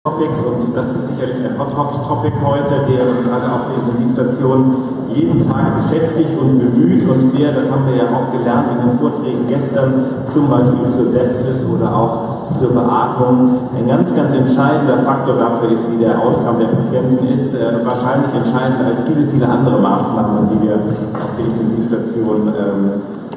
Topics, und das ist sicherlich ein Hot-Topic heute, der uns alle auf der Intensivstation jeden Tag beschäftigt und bemüht und der, das haben wir ja auch gelernt in den Vorträgen gestern, zum Beispiel zur Sepsis oder auch zur Beatmung, ein ganz entscheidender Faktor dafür ist, wie der Outcome der Patienten ist, wahrscheinlich entscheidender als viele andere Maßnahmen, die wir auf der Intensivstation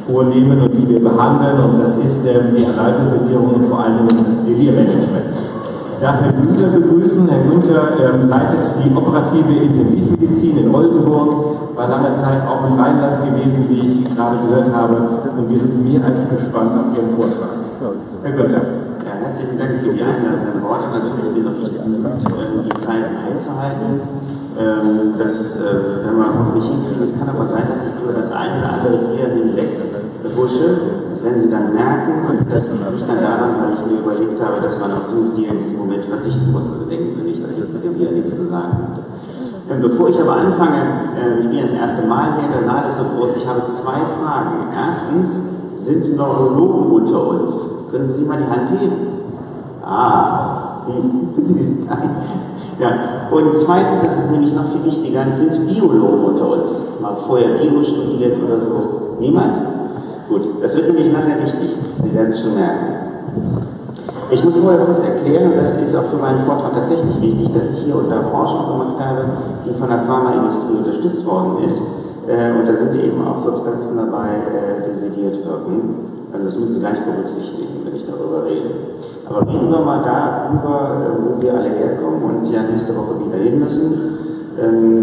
vornehmen und die wir behandeln, und das ist die Analdosierung und vor allem das Delirmanagement. Ich darf Herrn Günther begrüßen. Herr Günther leitet die operative Intensivmedizin in Oldenburg, war lange Zeit auch im Rheinland gewesen, wie ich gerade gehört habe, und wir sind mehr als gespannt auf Ihren Vortrag. Herr Günther. Ja, herzlichen Dank für die einleitenden Worte. Natürlich bin ich bemüht, die Zeit einzuhalten. Das werden wir hoffentlich hinkriegen. Es kann aber sein, dass ich über das eine oder andere hier hinweg busche. Das werden Sie dann merken, und das liegt dann daran, weil ich mir überlegt habe, dass man auf dieses Stil in diesem Moment verzichten muss. Also denken Sie nicht, dass jetzt mit dem wieder nichts zu sagen habe. Bevor ich aber anfange, ich bin das erste Mal hier, der Saal ist so groß, ich habe zwei Fragen. Erstens, sind Neurologen unter uns? Können Sie sich mal die Hand heben? Sie sind ein. Ja. Und zweitens, das ist nämlich noch viel wichtiger, sind Biologen unter uns? Mal vorher Bio studiert oder so? Niemand? Gut, das wird nämlich nachher wichtig. Sie werden es schon merken. Ich muss vorher kurz erklären, und das ist auch für meinen Vortrag tatsächlich wichtig, dass ich hier und da Forschung gemacht habe, die von der Pharmaindustrie unterstützt worden ist. Und da sind eben auch Substanzen dabei, die sediert wirken. Also das müssen Sie gleich berücksichtigen, wenn ich darüber rede. Aber reden wir mal darüber, wo wir alle herkommen und ja nächste Woche wieder hin müssen.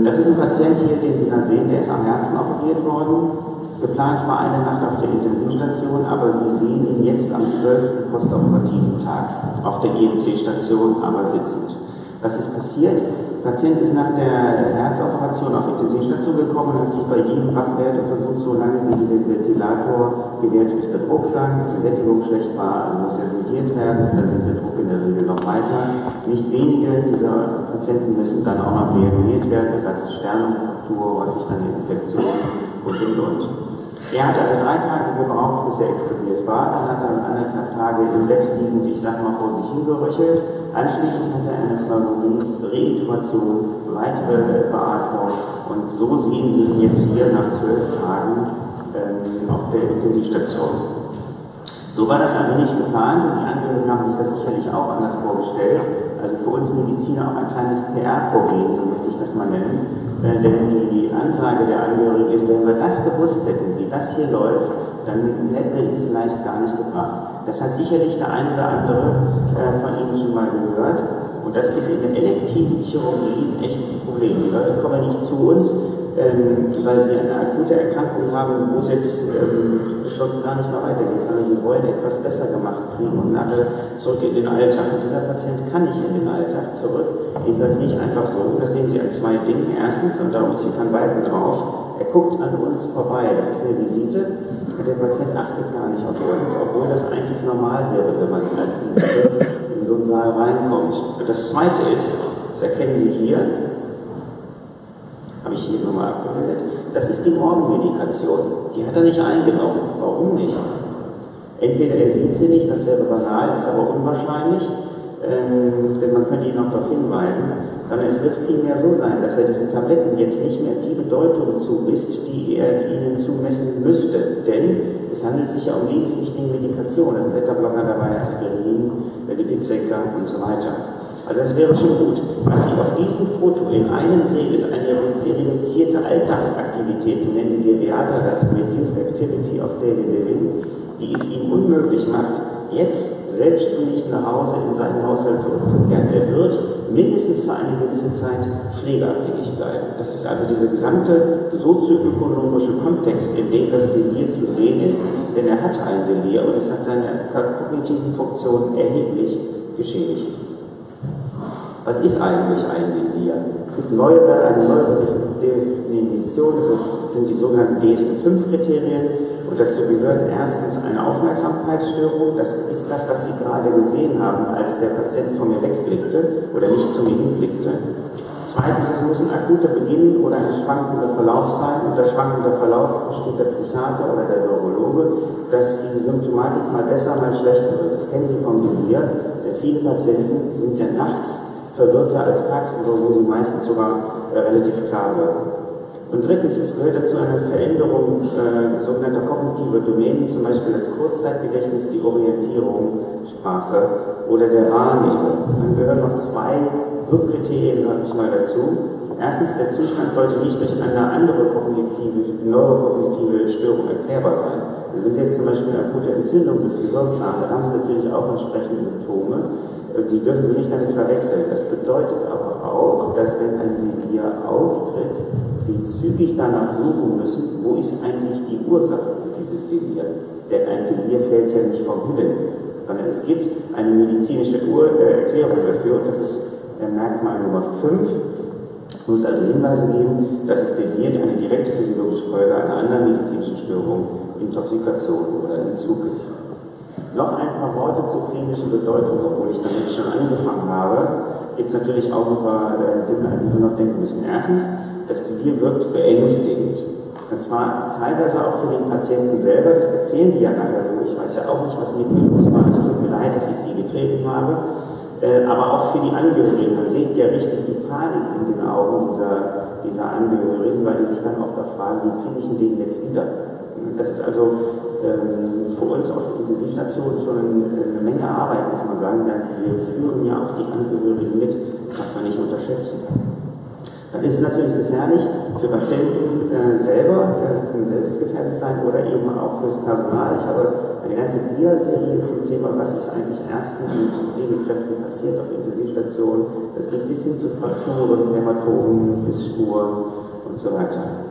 Das ist ein Patient hier, den Sie da sehen, der ist am Herzen operiert worden. Geplant war eine Nacht auf der Intensivstation, aber Sie sehen ihn jetzt am 12. postoperativen Tag auf der IMC-Station, aber sitzend. Was ist passiert? Der Patient ist nach der Herzoperation auf die Intensivstation gekommen und hat sich bei jedem Wachwert versucht, so lange wie den Ventilator gewährt durch den Druck sank, die Sättigung schlecht war, also muss er sediert werden, dann sinkt der Druck in der Regel noch weiter. Nicht wenige dieser Patienten müssen dann auch noch reanimiert werden, das heißt Sternumfraktur, häufig dann Infektion und. Er hat also 3 Tage gebraucht, bis er extubiert war. Dann hat er 1,5 Tage im Bett liegend, ich sag mal, vor sich hingeröchelt. Anschließend hat er eine Pneumonie, Reintubation, weitere Beatmung. Und so sehen Sie ihn jetzt hier nach 12 Tagen auf der Intensivstation. So war das also nicht geplant, und die Angehörigen haben sich das sicherlich auch anders vorgestellt. Also für uns Mediziner auch ein kleines PR-Problem, so möchte ich das mal nennen. Denn die Ansage der Angehörigen ist, wenn wir das gewusst hätten, wie das hier läuft, dann hätten wir ihn vielleicht gar nicht gebracht. Das hat sicherlich der eine oder andere von Ihnen schon mal gehört. Und das ist in der elektiven Chirurgie ein echtes Problem. Die Leute kommen nicht zu uns, weil sie eine akute Erkrankung haben, wo es jetzt sonst gar nicht mehr weitergeht, sondern die wollen etwas besser gemacht kriegen und nachher zurück in den Alltag. Und dieser Patient kann nicht in den Alltag zurück, jedenfalls nicht einfach so. Das sehen Sie an 2 Dingen. Erstens, und darum ist hier kein Balken drauf, er guckt an uns vorbei. Das ist eine Visite, und der Patient achtet gar nicht auf uns, obwohl das eigentlich normal wäre, wenn man als Visite in so einen Saal reinkommt. Und das Zweite ist, das erkennen Sie hier, habe ich hier nochmal abgebildet, das ist die Morgenmedikation. Die hat er nicht eingenommen. Warum nicht? Entweder er sieht sie nicht, das wäre banal, ist aber unwahrscheinlich, denn man könnte ihn noch darauf hinweisen, sondern es wird vielmehr so sein, dass er diesen Tabletten jetzt nicht mehr die Bedeutung zumisst, die er ihnen zumessen müsste. Denn es handelt sich ja um lebenswichtige Medikation. Es sind Beta-Blocker dabei, Aspirin, Lipizeka und so weiter. Also das wäre schon gut. Was Sie auf diesem Foto in einem sehen, ist eine reduzierte Alltagsaktivität. Sie nennen die Geriater das Reduced Activity of Daily Living, die es ihm unmöglich macht, jetzt selbstständig nach Hause in seinen Haushalt zurückzukehren. Er wird mindestens für eine gewisse Zeit pflegeabhängig bleiben. Das ist also dieser gesamte sozioökonomische Kontext, in dem das Delir zu sehen ist, denn er hat ein Delir und es hat seine kognitiven Funktionen erheblich geschädigt. Was ist eigentlich ein Delir? Es gibt eine neuere Definition, das sind die sogenannten DSM-5-Kriterien, und dazu gehört erstens eine Aufmerksamkeitsstörung, das ist das, was Sie gerade gesehen haben, als der Patient von mir wegblickte oder nicht zu mir hinblickte. Zweitens, es muss ein akuter Beginn oder ein schwankender Verlauf sein. Unter schwankender Verlauf versteht der Psychiater oder der Neurologe, dass diese Symptomatik mal besser, mal schlechter wird. Das kennen Sie vom Delir, denn viele Patienten sind ja nachts verwirrter als tagsüber, wo sie meistens sogar relativ klar wirken. Und drittens, es gehört dazu eine Veränderung sogenannter kognitiver Domänen, zum Beispiel das Kurzzeitgedächtnis, die Orientierung, Sprache oder der Wahrnehmung. Dann gehören noch zwei Subkriterien, sage ich mal, dazu. Erstens, der Zustand sollte nicht durch eine andere neurokognitive Störung erklärbar sein. Also wenn Sie jetzt zum Beispiel eine akute Entzündung des Gehirns haben, dann haben Sie natürlich auch entsprechende Symptome. Die dürfen Sie nicht damit verwechseln. Das bedeutet aber auch, dass wenn ein Delir auftritt, Sie zügig danach suchen müssen, wo ist eigentlich die Ursache für dieses Delir. Denn ein Delir fällt ja nicht vom Himmel, sondern es gibt eine medizinische Erklärung dafür, und das ist Merkmal Nummer 5. Es muss also Hinweise geben, dass es Delir eine direkte physiologische Folge einer anderen medizinischen Störung, Intoxikation oder Entzug ist. Noch ein paar Worte zur klinischen Bedeutung, obwohl ich damit schon angefangen habe. Gibt es natürlich auch ein paar Dinge, an die wir noch denken müssen. Erstens, das Delir wirkt beängstigend. Und zwar teilweise auch für den Patienten selber, das erzählen die ja nachher so. Ich weiß ja auch nicht, was mit mir los war. Es tut mir leid, dass ich sie getreten habe. Aber auch für die Angehörigen. Man sieht ja richtig die Panik in den Augen dieser Angehörigen, weil die sich dann oft auch fragen, wie kriege ich den jetzt wieder? Das ist also für uns auf Intensivstationen schon eine Menge Arbeit, muss man sagen, denn wir führen ja auch die Angehörigen mit, das darf man nicht unterschätzen. Dann ist es natürlich gefährlich für Patienten selber, das kann selbst gefährdet sein, oder eben auch fürs Personal. Ich habe eine ganze Dia-Serie zum Thema, was ist eigentlich Ärzten und Pflegekräften passiert auf Intensivstationen. Das geht bis hin zu Frakturen, Hämatomen, Bissspuren und so weiter.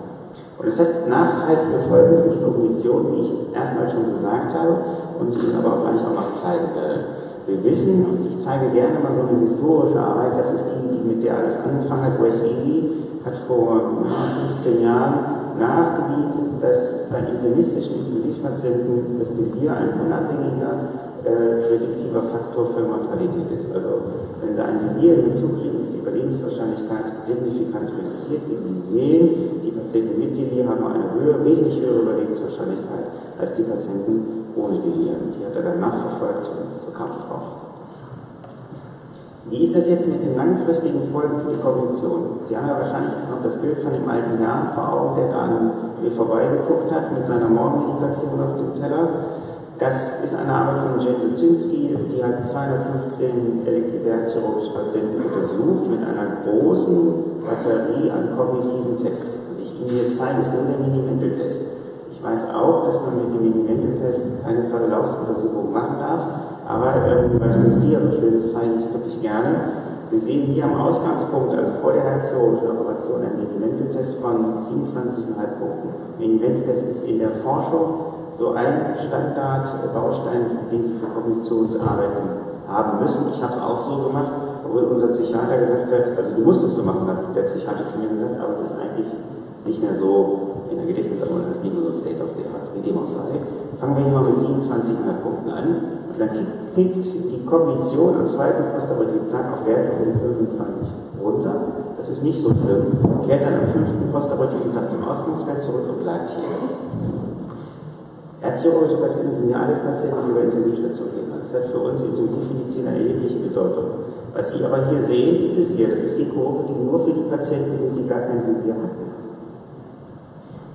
Und es hat nachhaltige Folgen für die Kognition, wie ich erstmal schon gesagt habe, und ich Ihnen aber auch gleich auch noch zeigen werde. Wir wissen, und ich zeige gerne mal so eine historische Arbeit, das ist die mit der alles angefangen hat. Wes Ely hat vor 15 Jahren nachgewiesen, dass bei internistischen Intensivpatienten das Delir ein unabhängiger prädiktiver Faktor für Mortalität ist. Also wenn Sie ein Delir hinzukriegen, ist die Überlebenswahrscheinlichkeit signifikant reduziert. Wie Sie sehen, die Patienten mit Delir haben eine wesentlich höhere Überlebenswahrscheinlichkeit als die Patienten ohne Delir. Die hat er dann nachverfolgt und so kam es drauf. Wie ist das jetzt mit den langfristigen Folgen für die Kognition? Sie haben ja wahrscheinlich jetzt noch das Bild von dem alten Herrn vor Augen, der da an mir vorbeigeguckt hat mit seiner Morgenmeditation auf dem Teller. Das ist eine Arbeit von Jane Zuchinski, die hat 215 elektivär-chirurgische Patienten untersucht mit einer großen Batterie an kognitiven Tests. Was ich Ihnen hier zeige, ist nur der Mini-Mendel-Test. Ich weiß auch, dass man mit dem Mini-Mendel-Test keine Verlaufsuntersuchung machen darf, aber weil dieses Dia so schön ist, zeige ich wirklich gerne. Wir sehen hier am Ausgangspunkt, also vor der herzchirurgischen Operation, einen Mini-Mendel-Test von 27,5 Punkten. Mini-Mendel-Test ist in der Forschung so ein Standardbaustein, den Sie für Kognitionsarbeiten haben müssen. Ich habe es auch so gemacht, obwohl unser Psychiater gesagt hat, also du musst es so machen, hat der Psychiater zu mir gesagt, aber es ist eigentlich nicht mehr so in der Gedächtnissammlung, das ist so State of the Art, wie dem auch sei. Fangen wir hier mal mit 27,5 Punkten an. Und dann kickt die Kognition am zweiten postoperativen Tag auf Werte um 25 runter. Das ist nicht so schlimm. Kehrt dann am fünften postoperativen Tag zum Ausgangswert zurück und bleibt hier. Herzchirurgische Patienten sind ja alles Patienten, die über Intensivstation gehen. Das hat für uns Intensivmediziner erhebliche Bedeutung. Was Sie aber hier sehen, dieses hier, das ist die Kurve, die nur für die Patienten sind, die gar kein Delir hatten.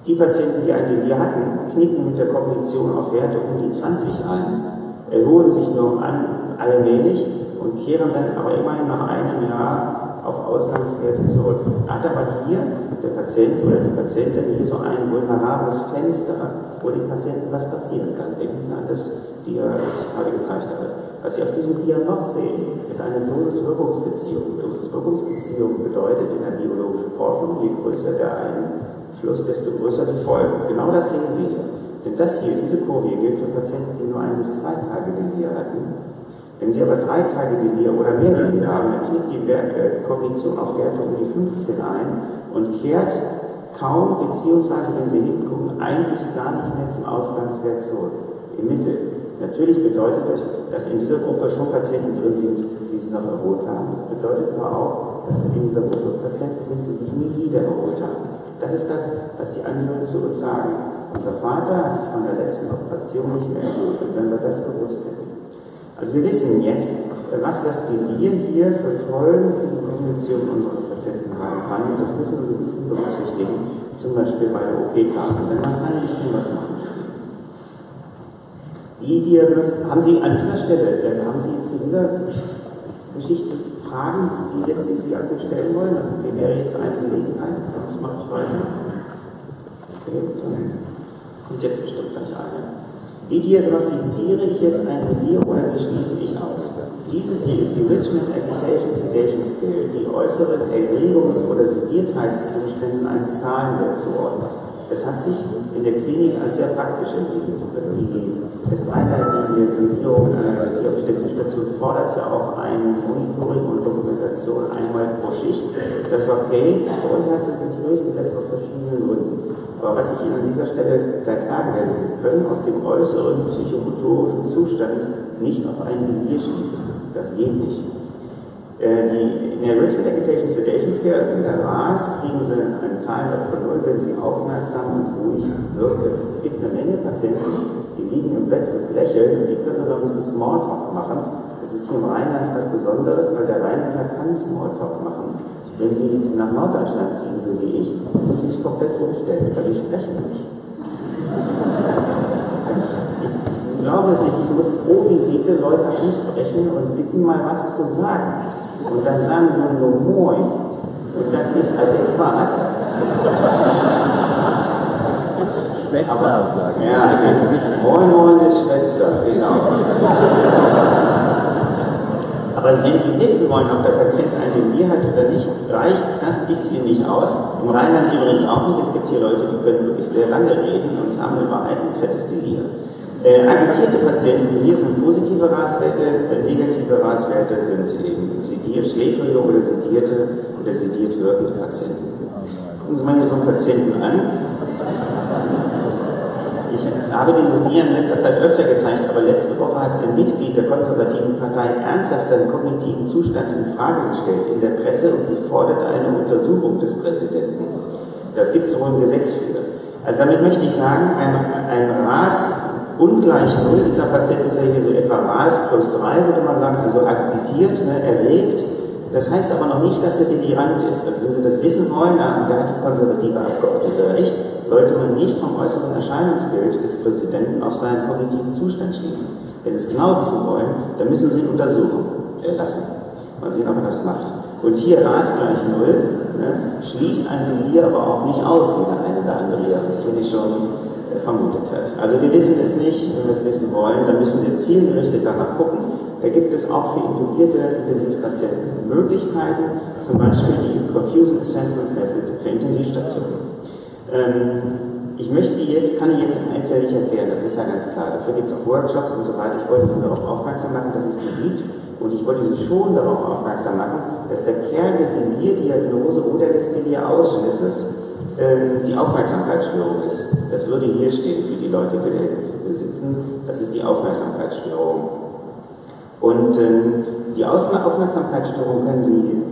Die Patienten, die ein Delir hatten, knicken mit der Kognition auf Werte um die 20 ein, erholen sich nur allmählich und kehren dann aber immerhin nach einem Jahr auf Ausgangswerte zurück. Hat aber hier der Patient oder die Patientin hier so ein vulnerables Fenster, wo dem Patienten was passieren kann. Denken Sie an das Dia, das ich gerade gezeigt habe. Was Sie auf diesem Dia noch sehen, ist eine Dosis-Wirkungsbeziehung. Dosis-Wirkungsbeziehung bedeutet in der biologischen Forschung, je größer der Einfluss, desto größer die Folgen. Genau das sehen Sie hier. Denn das hier, diese Kurve hier, gilt für Patienten, die nur 1 bis 2 Tage Delir hatten. Wenn Sie aber 3 Tage Delir oder mehr Delir haben, dann knickt die Kognition auf Werte um die 15 ein und kehrt kaum, beziehungsweise wenn Sie hingucken, eigentlich gar nicht mehr zum Ausgangswert zurück. Im Mittel. Natürlich bedeutet das, dass in dieser Gruppe schon Patienten drin sind, die sich noch erholt haben. Das bedeutet aber auch, dass in dieser Gruppe Patienten sind, die sich nie wieder erholt haben. Das ist das, was die Angehörigen zu uns sagen. Unser Vater hat sich von der letzten Operation nicht mehr erholt, und wenn wir das gewusst hätten. Also wir wissen jetzt, was das Delir hier für Folgen für die Kognition unserer Patienten haben kann. Und das müssen wir so ein bisschen berücksichtigen, zum Beispiel bei der OP-Karte. Denn man kann ein bisschen was machen. Haben Sie an dieser Stelle, haben Sie zu dieser Geschichte Fragen, die jetzt Sie an mich stellen wollen? Dann wäre jetzt eine Gelegenheit. Das mache ich weiter. Okay, dann kommt jetzt bestimmt gleich eine. Wie diagnostiziere ich jetzt ein Delir oder wie schließe ich aus? Dieses hier ist die Richmond Agitation Sedation Scale, die äußeren Erregungs- oder Sediertheitszuständen einen Zahlenwert zuordnet. Es hat sich in der Klinik als sehr praktisch erwiesen. Das dreileitige Sedierung auf der Intensivstation fordert ja auch ein Monitoring und Dokumentation einmal pro Schicht. Das ist okay, und hat es sich durchgesetzt aus verschiedenen Gründen. Aber was ich Ihnen an dieser Stelle gleich sagen werde, Sie können aus dem äußeren psychomotorischen Zustand nicht auf einen Delir schließen. Das geht nicht. In der Richmond Agitation Sedation Scale, also in der RAS, kriegen Sie einen Zahlenwert von 0, wenn Sie aufmerksam und ruhig wirken. Es gibt eine Menge Patienten, die liegen im Bett und lächeln, und die können sogar ein bisschen Smalltalk machen. Das ist hier im Rheinland was Besonderes, weil der Rheinländer kann Smalltalk machen. Wenn Sie nach Norddeutschland ziehen, so wie ich, muss ich komplett umstellen, weil die sprechen nicht. Ich glaube es nicht, ich muss pro Visite Leute ansprechen und bitten, mal was zu sagen. Und dann sagen wir nur Moin. Und das ist adäquat. Schwätzer sagen. Ja, Moin Moin ist Schwätzer, genau. Aber wenn Sie wissen wollen, ob der Patient ein Delir hat oder nicht, reicht das bisschen nicht aus. Im Rheinland übrigens auch nicht. Es gibt hier Leute, die können wirklich sehr lange reden und haben in Wahrheit ein fettes Delir. Agitierte Patienten, hier sind positive RAS-Werte, negative RAS-Werte sind eben schläfrige oder sediert wirkende Patienten. Gucken Sie mal hier so einen Patienten an. Ich habe dieses Dia in letzter Zeit öfter gezeigt, aber letzte Woche hat ein Mitglied der konservativen Partei ernsthaft seinen kognitiven Zustand in Frage gestellt in der Presse, und sie fordert eine Untersuchung des Präsidenten. Das gibt es wohl ein Gesetz für. Also damit möchte ich sagen, ein RAS ungleich 0, dieser Patient ist ja hier so etwa RAS plus 3, würde man sagen, also agitiert, erregt. Das heißt aber noch nicht, dass er delirant ist. Also wenn Sie das wissen wollen, da hat die konservative Abgeordnete recht, sollte man nicht vom äußeren Erscheinungsbild des Präsidenten auf seinen kognitiven Zustand schließen. Wenn Sie es genau wissen wollen, dann müssen Sie ihn untersuchen lassen. Mal sehen, ob er das macht. Und hier RAS gleich 0, schließt ein Delir aber auch nicht aus, wie der eine oder andere ja das hier schon vermutet hat. Also wir wissen es nicht, wenn wir es wissen wollen, dann müssen wir zielgerichtet danach gucken. Da gibt es auch für intubierte Intensivpatienten Möglichkeiten, zum Beispiel die Confusion Assessment Method für Intensivstationen. Kann ich jetzt im Einzelnen nicht erklären, das ist ja ganz klar. Dafür gibt es auch Workshops und so weiter. Ich wollte Sie darauf aufmerksam machen, dass es die gibt, und ich wollte Sie schon darauf aufmerksam machen, dass der Kern der Delir-Diagnose oder des Delir-Ausschlusses die Aufmerksamkeitsstörung ist. Das würde hier stehen für die Leute, die hier sitzen. Das ist die Aufmerksamkeitsstörung. Und die Aufmerksamkeitsstörung können Sie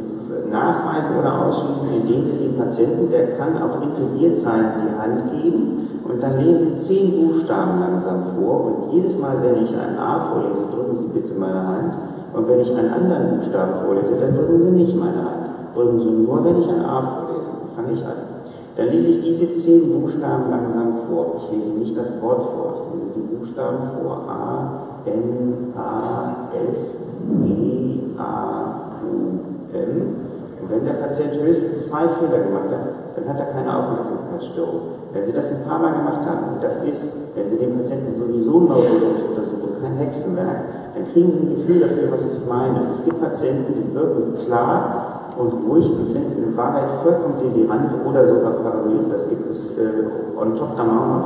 nachweisen oder ausschließen, indem Sie den Patienten, der kann auch intubiert sein, die Hand geben, und dann lesen Sie 10 Buchstaben langsam vor, und jedes Mal, wenn ich ein A vorlese, drücken Sie bitte meine Hand, und wenn ich einen anderen Buchstaben vorlese, dann drücken Sie nicht meine Hand. Drücken Sie nur, wenn ich ein A vorlese. Dann fange ich an. Dann lese ich diese 10 Buchstaben langsam vor. Ich lese nicht das Wort vor, ich lese die Buchstaben vor. A, N, A, S, E, A, U, M. Und wenn der Patient höchstens 2 Fehler gemacht hat, dann hat er keine Aufmerksamkeitsstörung. Wenn Sie das ein paar Mal gemacht haben, und das ist, wenn Sie den Patienten sowieso neurologisch untersuchen, kein Hexenwerk, dann kriegen Sie ein Gefühl dafür, was ich meine. Es gibt Patienten, die wirken klar und ruhig und sind in Wahrheit vollkommen delirant oder sogar paranoid. Das gibt es on top dann auch noch.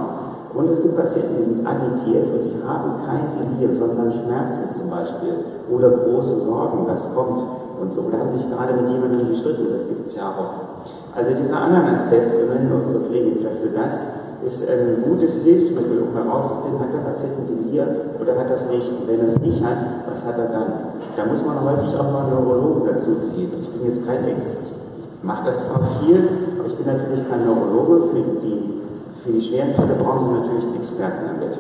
Und es gibt Patienten, die sind agitiert und die haben kein Delir, sondern Schmerzen zum Beispiel oder große Sorgen, was kommt und so. Da haben sich gerade mit jemandem gestritten, das gibt es ja auch. Also dieser Ananas-Test, so nennen unsere Pflegekräfte das, ist ein gutes Hilfsmittel, um herauszufinden, hat der Patient ein Delir oder hat das nicht. Und wenn er es nicht hat, was hat er dann? Da muss man häufig auch mal Neurologen dazu ziehen. Ich bin jetzt kein ich mache das zwar viel, aber ich bin natürlich kein Neurologe. Für die schweren Fälle brauchen Sie natürlich einen Experten damit.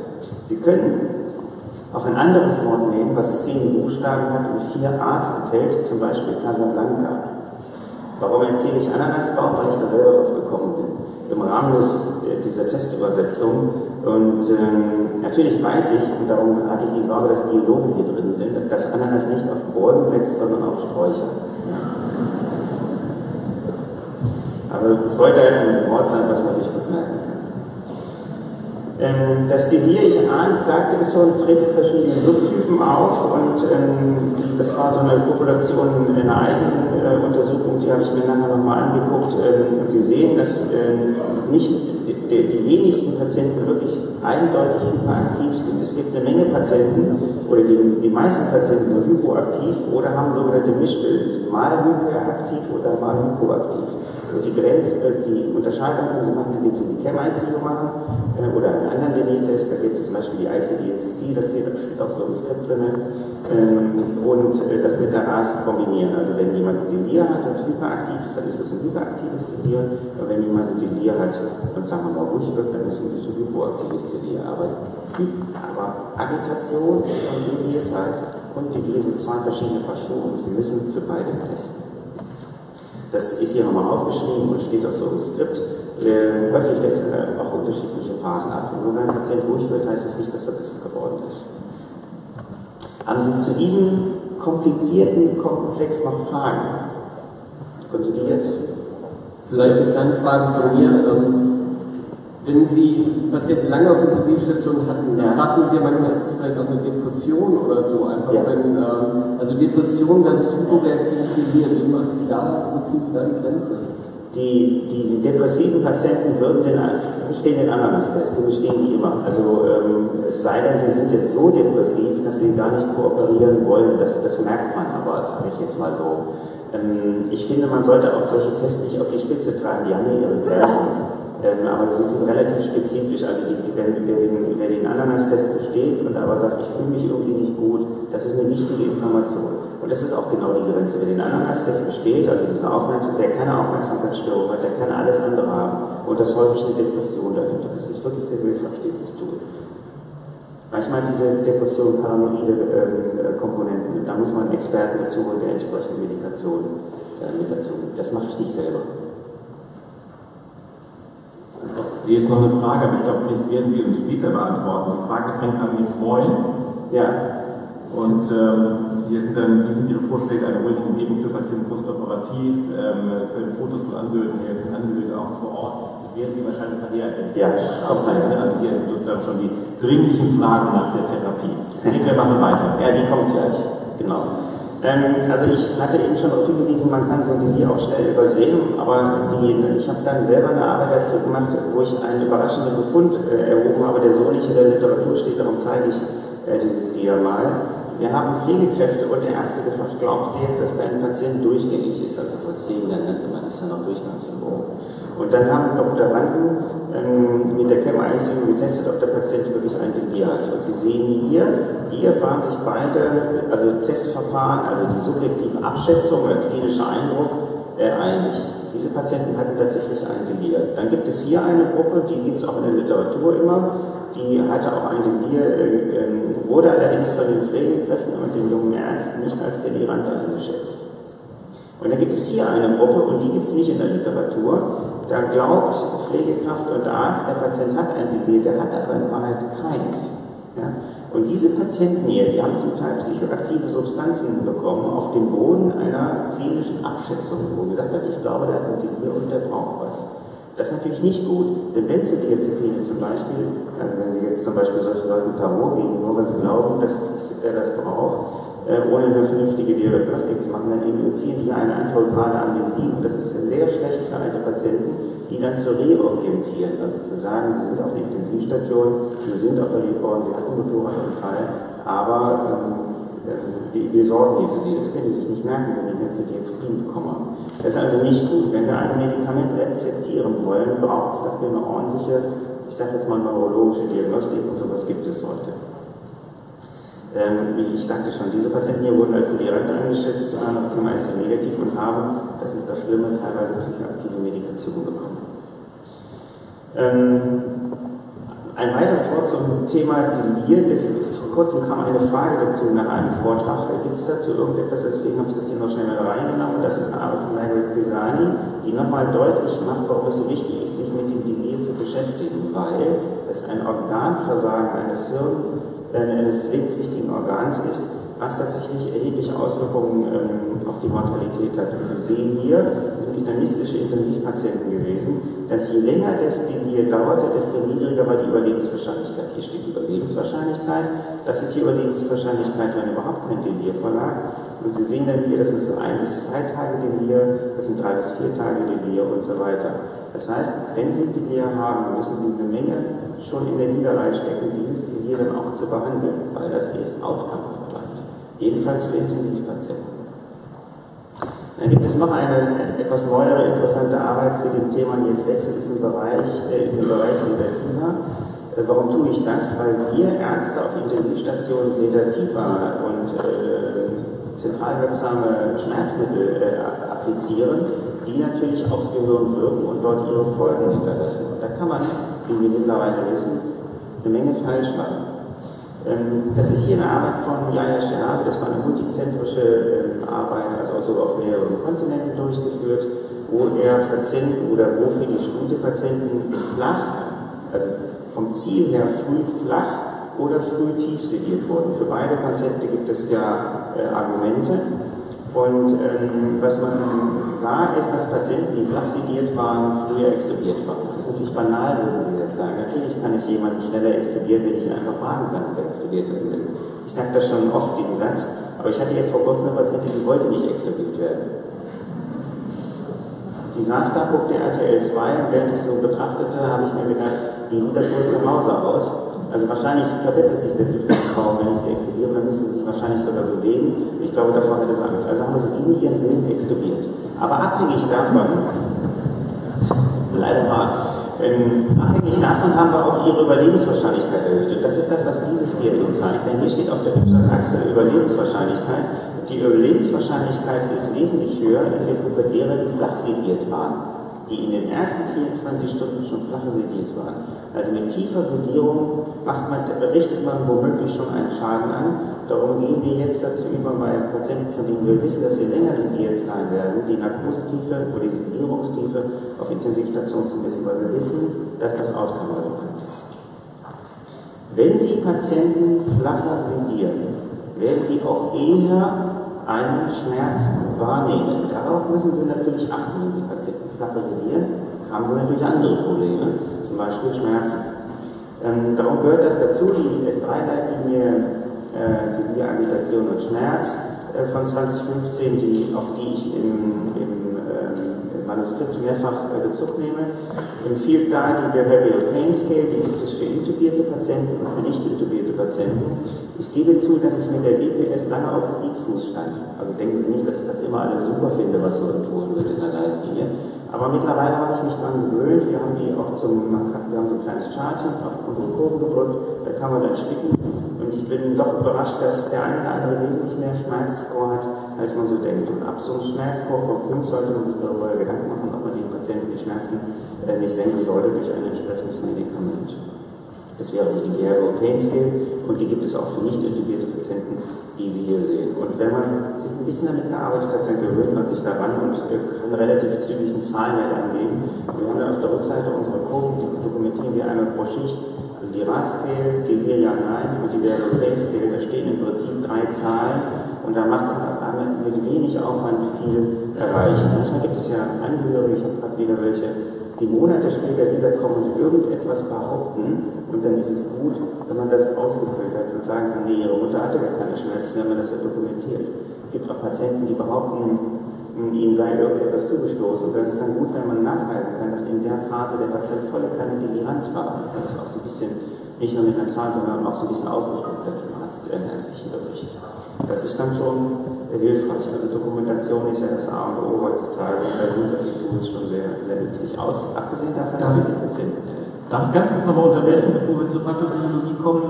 Sie können auch ein anderes Wort nehmen, was 10 Buchstaben hat und 4 A's enthält, zum Beispiel Casablanca. Warum erzähle ich Ananasbauch? Weil ich da selber drauf gekommen bin, im Rahmen dieser Testübersetzung. Und natürlich weiß ich, und darum hatte ich die Sorge, dass Biologen hier drin sind, dass Ananas nicht auf Bäumen wächst, sondern auf Sträuchern. Aber es sollte ein Wort sein, was man sich gut merken kann. Das Delir, ich sagte es schon, tritt in verschiedenen Subtypen auf und das war so eine Population in einer eigenen Untersuchung, die habe ich mir nachher nochmal angeguckt und Sie sehen, dass nicht die wenigsten Patienten wirklich eindeutig hyperaktiv sind. Es gibt eine Menge Patienten, oder die meisten Patienten sind hypoaktiv oder haben sogenannte Mischbilder, mal hyperaktiv oder mal hypoaktiv. Und die Unterscheidung können Sie machen, indem Sie die ChemICU machen oder einen anderen Delir-Test, da gibt es zum Beispiel die ICD-10, das steht auch so im Skript drin, und das mit der RAS kombinieren. Also wenn jemand ein Delir hat und hyperaktiv ist, dann ist das ein hyperaktives Delir, und wenn jemand ein Delir hat und sagen wir mal ruhig wird, dann ist es ein hypoaktives Delir. Aber Agitation und Delirtheit und Delir sind 2 verschiedene Paar Schuhe und Sie müssen für beide testen. Das ist hier nochmal aufgeschrieben und steht auch so im Skript. Häufig wechseln auch unterschiedliche Phasen ab. Und nur wenn ein Patient ruhig wird, heißt das nicht, dass er besser geworden ist. Haben Sie zu diesem komplizierten Komplex noch Fragen? Können Sie die jetzt? Vielleicht eine kleine Frage von mir. Wenn Sie Patienten lange auf Intensivstationen hatten, dann fragten Sie ja manchmal, ist es vielleicht auch eine Depression oder so? Einfach wenn, also Depression versus hyporeaktives Delir, wo ziehen Sie da die Grenze? Die depressiven Patienten bestehen den Anamnestest, die bestehen die immer. Also es sei denn, sie sind jetzt so depressiv, dass sie gar nicht kooperieren wollen, das merkt man aber, das sage ich jetzt mal so. Ich finde, man sollte auch solche Tests nicht auf die Spitze treiben, die haben ja ihre Grenzen. Aber sie sind relativ spezifisch, also wer den Ananas-Test besteht und aber sagt, ich fühle mich irgendwie nicht gut, das ist eine wichtige Information. Und das ist auch genau die Grenze. Wer den Ananas-Test besteht, also der keine Aufmerksamkeitsstörung hat, der kann alles andere haben und das häufig eine Depression dahinter. Das ist wirklich sehr hilfreich, dieses Tool. Manchmal hat diese Depression paranoide Komponenten, da muss man Experten dazu und der entsprechenden Medikation mit dazu. Das mache ich nicht selber. Hier ist noch eine Frage, aber ich glaube, das werden Sie uns später beantworten. Die Frage fängt an mit Moin. Ja. Und hier sind dann, wie sind Ihre Vorschläge, eine ruhige Umgebung für Patienten postoperativ, können Fotos von Angehörigen helfen, Angehörige auch vor Ort. Das werden Sie wahrscheinlich nachher erkennen. Ja, auch nein. Also hier sind sozusagen schon die dringlichen Fragen nach der Therapie. Wir machen weiter. Ja, die kommt gleich. Genau. Also ich hatte eben schon darauf hingewiesen, man kann so ein Delir auch schnell übersehen, aber ich habe dann selber eine Arbeit dazu gemacht, wo ich einen überraschenden Befund erhoben habe, der so nicht in der Literatur steht, darum zeige ich dieses Diagramm. Wir haben Pflegekräfte und Ärzte gefragt, glauben Sie jetzt, dass dein Patient durchgängig ist? Also vor 10 Jahren nannte man das ja noch Durchgangssyndrom. Und dann haben Doktoranden mit der ChemICU getestet, ob der Patient wirklich ein Delir hat. Und Sie sehen hier waren sich beide, also Testverfahren, also die subjektive Abschätzung oder klinische Eindruck, einig. Diese Patienten hatten tatsächlich ein Delir. Dann gibt es hier eine Gruppe, die gibt es auch in der Literatur immer, die hatte auch ein Delir, wurde allerdings von den Pflegekräften und den jungen Ärzten nicht als delirant eingeschätzt. Und dann gibt es hier eine Gruppe, und die gibt es nicht in der Literatur, da glaubt Pflegekraft und Arzt, der Patient hat ein Delir, der hat aber in Wahrheit keins. Ja? Und diese Patienten hier, die haben zum Teil psychoaktive Substanzen bekommen auf dem Boden einer klinischen Abschätzung, wo gesagt wird, ich glaube, der hat ein Delir und der braucht was. Das ist natürlich nicht gut, denn Benzodiazepine zum Beispiel, also wenn Sie jetzt zum Beispiel solchen Leuten Tarot geben, nur weil Sie glauben, dass er das braucht, ohne eine vernünftige Diagnostik zu machen, dann induzieren die eine antagonale Amnesie, und das ist sehr schlecht für alte Patienten, die dann zu reorientieren, also zu sagen, sie sind auf der Intensivstation, sie sind operiert worden, sie hatten einen Motorradunfall, aber wir sorgen hier für sie, das können sie sich nicht merken, wenn die Benzodiazepin bekommen. Das ist also nicht gut. Wenn wir ein Medikament rezeptieren wollen, braucht es dafür eine ordentliche, ich sage jetzt mal neurologische Diagnostik, und sowas gibt es heute. Wie ich sagte schon, diese Patienten hier wurden als delirant eingeschätzt, meist negativ, und haben, das ist das Schlimme, teilweise psychoaktive Medikation bekommen. Ein weiteres Wort zum Thema Delir, das kurzem kam eine Frage dazu nach einem Vortrag. Gibt es dazu irgendetwas? Deswegen habe ich das hier noch schnell mal reingenommen. Das ist eine Arbeit von Margaret Pisani, die nochmal deutlich macht, warum es so wichtig ist, sich mit dem Delir zu beschäftigen, weil es ein Organversagen eines lebenswichtigen Organs ist, was tatsächlich erhebliche Auswirkungen auf die Mortalität hat. Sie sehen hier, das sind internistische Intensivpatienten gewesen, dass je länger das Delir dauerte, desto niedriger war die Überlebenswahrscheinlichkeit. Hier steht die Überlebenswahrscheinlichkeit, das ist die Überlebenswahrscheinlichkeit, wenn überhaupt kein Delir vorlag. Und Sie sehen dann hier, das sind so 1 bis 2 Tage Delir, das sind 3 bis 4 Tage Delir und so weiter. Das heißt, wenn Sie Delir haben, müssen Sie eine Menge schon in der Niederlage stecken, dieses Delir dann auch zu behandeln, weil das ist Outcome-relevant. Jedenfalls für Intensivpatienten. Dann gibt es noch eine etwas neuere, interessante Arbeit zu dem Thema, und jetzt wechselt es im Bereich Sedativer. Warum tue ich das? Weil wir Ärzte auf Intensivstationen Sedativa und zentral wirksame Schmerzmittel applizieren, die natürlich aufs Gehirn wirken und dort ihre Folgen hinterlassen. Und da kann man, wie wir mittlerweile wissen, eine Menge falsch machen. Das ist hier eine Arbeit von Yahya Shehab, das war eine multizentrische Arbeit, also auch so auf mehreren Kontinenten durchgeführt, wo er Patienten oder wo für die Studie Patienten flach, also vom Ziel her früh flach oder früh tief sediert wurden. Für beide Konzepte gibt es ja Argumente. Und was man sah, ist, dass Patienten, die flach sediert waren, früher extubiert waren. Das ist natürlich banal, würden Sie jetzt sagen. Natürlich kann ich jemanden schneller extubieren, wenn ich ihn einfach fragen kann, ob er extubiert werden will. Ich sage das schon oft, diesen Satz, aber ich hatte jetzt vor kurzem eine Patientin, die wollte nicht extubiert werden. Die saß da, guckte RTL 2 und während ich so betrachtete, habe ich mir gedacht, wie sieht das wohl zu Hause aus? Also wahrscheinlich verbessert sich der Zustand kaum, wenn ich sie extubiere, dann müsste sie sich wahrscheinlich sogar bewegen. Ich glaube, davor hätte sie Angst. Also haben wir sie gegen ihren Willen extubiert. Aber abhängig davon, leider mal, abhängig davon haben wir auch ihre Überlebenswahrscheinlichkeit erhöht. Und das ist das, was dieses Diagramm zeigt. Denn hier steht auf der Y-Achse Überlebenswahrscheinlichkeit. Und die Überlebenswahrscheinlichkeit ist wesentlich höher in der Gruppe derer, die flach sediert waren, die in den ersten 24 Stunden schon flache sediert waren. Also mit tiefer Sedierung richtet man womöglich schon einen Schaden an. Darum gehen wir jetzt dazu über, bei Patienten, von denen wir wissen, dass sie länger sediert sein werden, die Narkosetiefe oder die Sedierungstiefe auf Intensivstationen zu messen, weil wir wissen, dass das Outcome relevant ist. Wenn Sie Patienten flacher sedieren, werden die auch eher einen Schmerz wahrnehmen. Darauf müssen Sie natürlich achten, wenn Sie Patienten flacher sedieren, haben Sie natürlich andere Probleme, zum Beispiel Schmerzen. Darum gehört das dazu, die S3-Leitlinie Delir-Agitation und Schmerz von 2015, auf die ich im Manuskript mehrfach Bezug nehme, empfiehlt da die Behavioral Pain Scale, die gibt es für intubierte Patienten und für nicht intubierte Patienten. Ich gebe zu, dass ich mit der DPS lange auf dem Kriegsfuß stand. Also denken Sie nicht, dass ich das immer alles super finde, was so empfohlen wird in der Leitlinie. Aber mittlerweile habe ich mich daran gewöhnt. Wir haben so ein kleines Chartchen auf unsere Kurven gedrückt, da kann man dann spicken. Und ich bin doch überrascht, dass der eine oder andere wesentlich mehr Schmerzscore hat, als man so denkt. Und ab so einem Schmerzscore von 5 sollte man sich darüber Gedanken machen, ob man den Patienten die Schmerzen nicht senken sollte durch ein entsprechendes Medikament. Das wäre also die Behavioral Pain Scale und die gibt es auch für nicht intubierte Patienten, die Sie hier sehen. Und wenn man sich ein bisschen damit gearbeitet hat, dann gewöhnt man sich daran und kann relativ zügig einen Zahlenwert angeben. Wir haben dann auf der Rückseite unserer Kurven, die dokumentieren wir einmal pro Schicht, also die RAS-Scale, die Ja-Nein und die Behavioral Pain Scale, da stehen im Prinzip 3 Zahlen und da macht man mit wenig Aufwand viel erreicht. Manchmal gibt es ja Angehörige, ich habe gerade wieder welche, die Monate später wiederkommen und irgendetwas behaupten und dann ist es gut, wenn man das ausgefüllt hat und sagen kann, nee, ihre Mutter hatte gar keine Schmerzen, wenn man das ja dokumentiert. Es gibt auch Patienten, die behaupten, ihnen sei irgendetwas zugestoßen und dann ist es dann gut, wenn man nachweisen kann, dass in der Phase der Patient volle Kanne delirant war. Das ist auch so ein bisschen, nicht nur mit einer Zahl, sondern auch so ein bisschen ausgesprochen im ärztlichen Bericht. Das ist dann schon hilfreich. Also Dokumentation ist ja das A und O heutzutage und bei unseren Tools schon sehr, sehr nützlich aus. Abgesehen davon, dass sie den Patienten helfen. Darf ich ganz kurz nochmal unterbrechen, bevor wir zur Pathophysiologie kommen?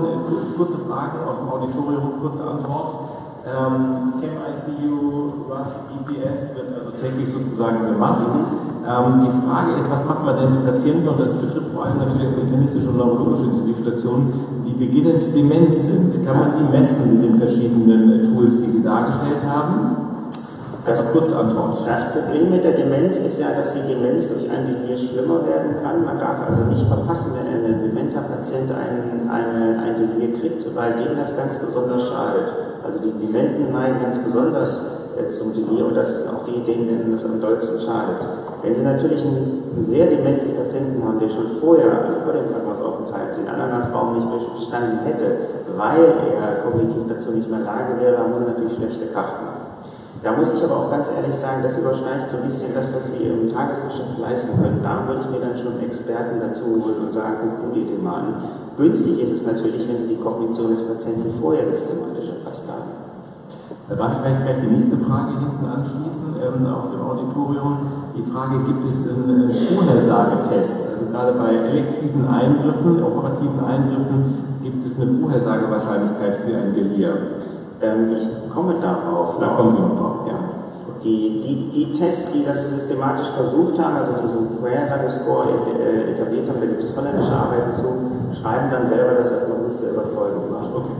Kurze Frage aus dem Auditorium, kurze Antwort. ChemICU, RAS, EPS wird also täglich sozusagen gemacht. Die Frage ist, was macht man denn mit Patienten, und das betrifft vor allem natürlich auch internistische und neurologische Intensivstationen, die die beginnend dement sind. Kann man die messen mit den verschiedenen Tools, die Sie dargestellt haben? Das kurze Antwort. Das Problem mit der Demenz ist ja, dass die Demenz durch ein Delir schlimmer werden kann. Man darf also nicht verpassen, wenn ein dementer Patient ein Delir kriegt, weil dem das ganz besonders schadet. Also die Dementen neigen ganz besonders zum Delir und das ist auch denen das am dollsten schadet. Wenn Sie natürlich einen sehr dementen Patienten haben, der schon vorher, also vor dem Krankenhausaufenthalt, den Ananasbaum nicht mehr verstanden hätte, weil er kognitiv dazu nicht mehr in der Lage wäre, haben Sie natürlich schlechte Karten. Da muss ich aber auch ganz ehrlich sagen, das übersteigt so ein bisschen das, was wir im Tagesgeschäft leisten können. Da würde ich mir dann schon Experten dazu holen und sagen, guck dir den mal an. Günstig ist es natürlich, wenn Sie die Kognition des Patienten vorher systematisch erfasst haben. Da darf ich gleich die nächste Frage hinten anschließen aus dem Auditorium. Die Frage, gibt es einen Vorhersagetest? Also gerade bei elektiven Eingriffen, operativen Eingriffen, gibt es eine Vorhersagewahrscheinlichkeit für ein Delir? Ich komme darauf. Da kommen Sie noch drauf. Ja. Die Tests, die das systematisch versucht haben, also diesen Vorhersagescore etabliert haben, da gibt es holländische Arbeiten zu, schreiben dann selber, dass das noch nicht so überzeugend war. Okay.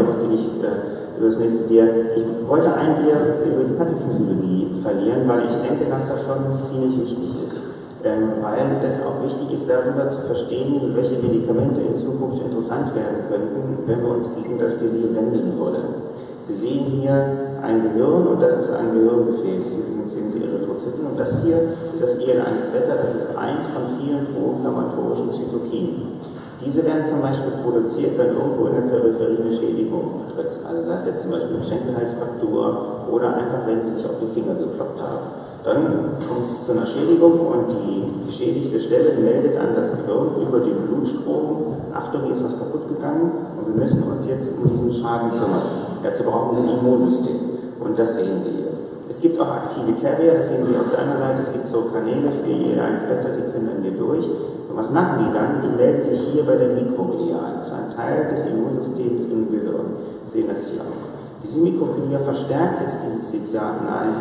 Jetzt bin ich über das nächste Dia. Ich wollte ein Dia über die Pathophysiologie verlieren, weil ich denke, dass das schon ziemlich wichtig ist. Weil es auch wichtig ist, darüber zu verstehen, welche Medikamente in Zukunft interessant werden könnten, wenn wir uns gegen das Delir wenden wollen. Sie sehen hier ein Gehirn und das ist ein Gehirngefäß. Hier sehen Sie Erythrozyten und das hier ist das EL1-Beta, das ist eins von vielen proinflammatorischen Zytokinen. Diese werden zum Beispiel produziert, wenn irgendwo in der Peripherie eine Schädigung auftritt. Also das ist jetzt zum Beispiel eine Schenkelhalsfraktur oder einfach, wenn Sie sich auf die Finger gekloppt haben. Dann kommt es zu einer Schädigung und die geschädigte Stelle meldet an das Gehirn über den Blutstrom, Achtung, hier ist was kaputt gegangen und wir müssen uns jetzt um diesen Schaden kümmern. Dazu brauchen Sie ein Immunsystem und das sehen Sie hier. Es gibt auch aktive Carrier, das sehen Sie auf der anderen Seite, es gibt so Kanäle für EL1-Beta, die können dann hier durch. Und was machen die dann? Die melden sich hier bei der Mikroglia an. Das ist ein Teil des Immunsystems im Gehirn. Sie sehen das hier auch. Diese Mikroglia verstärkt jetzt dieses Signal,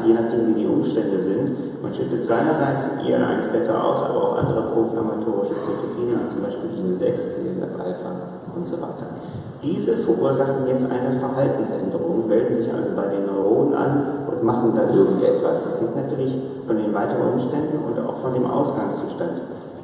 je nachdem wie die Umstände sind, und schüttet seinerseits EL1-Beta aus, aber auch andere proinflammatorische Zytokine, zum Beispiel IL-6, TNF-Alpha und so weiter. Diese verursachen jetzt eine Verhaltensänderung, melden sich also bei den Neuronen an und machen dann irgendetwas. Das hängt natürlich von den weiteren Umständen und auch von dem Ausgangszustand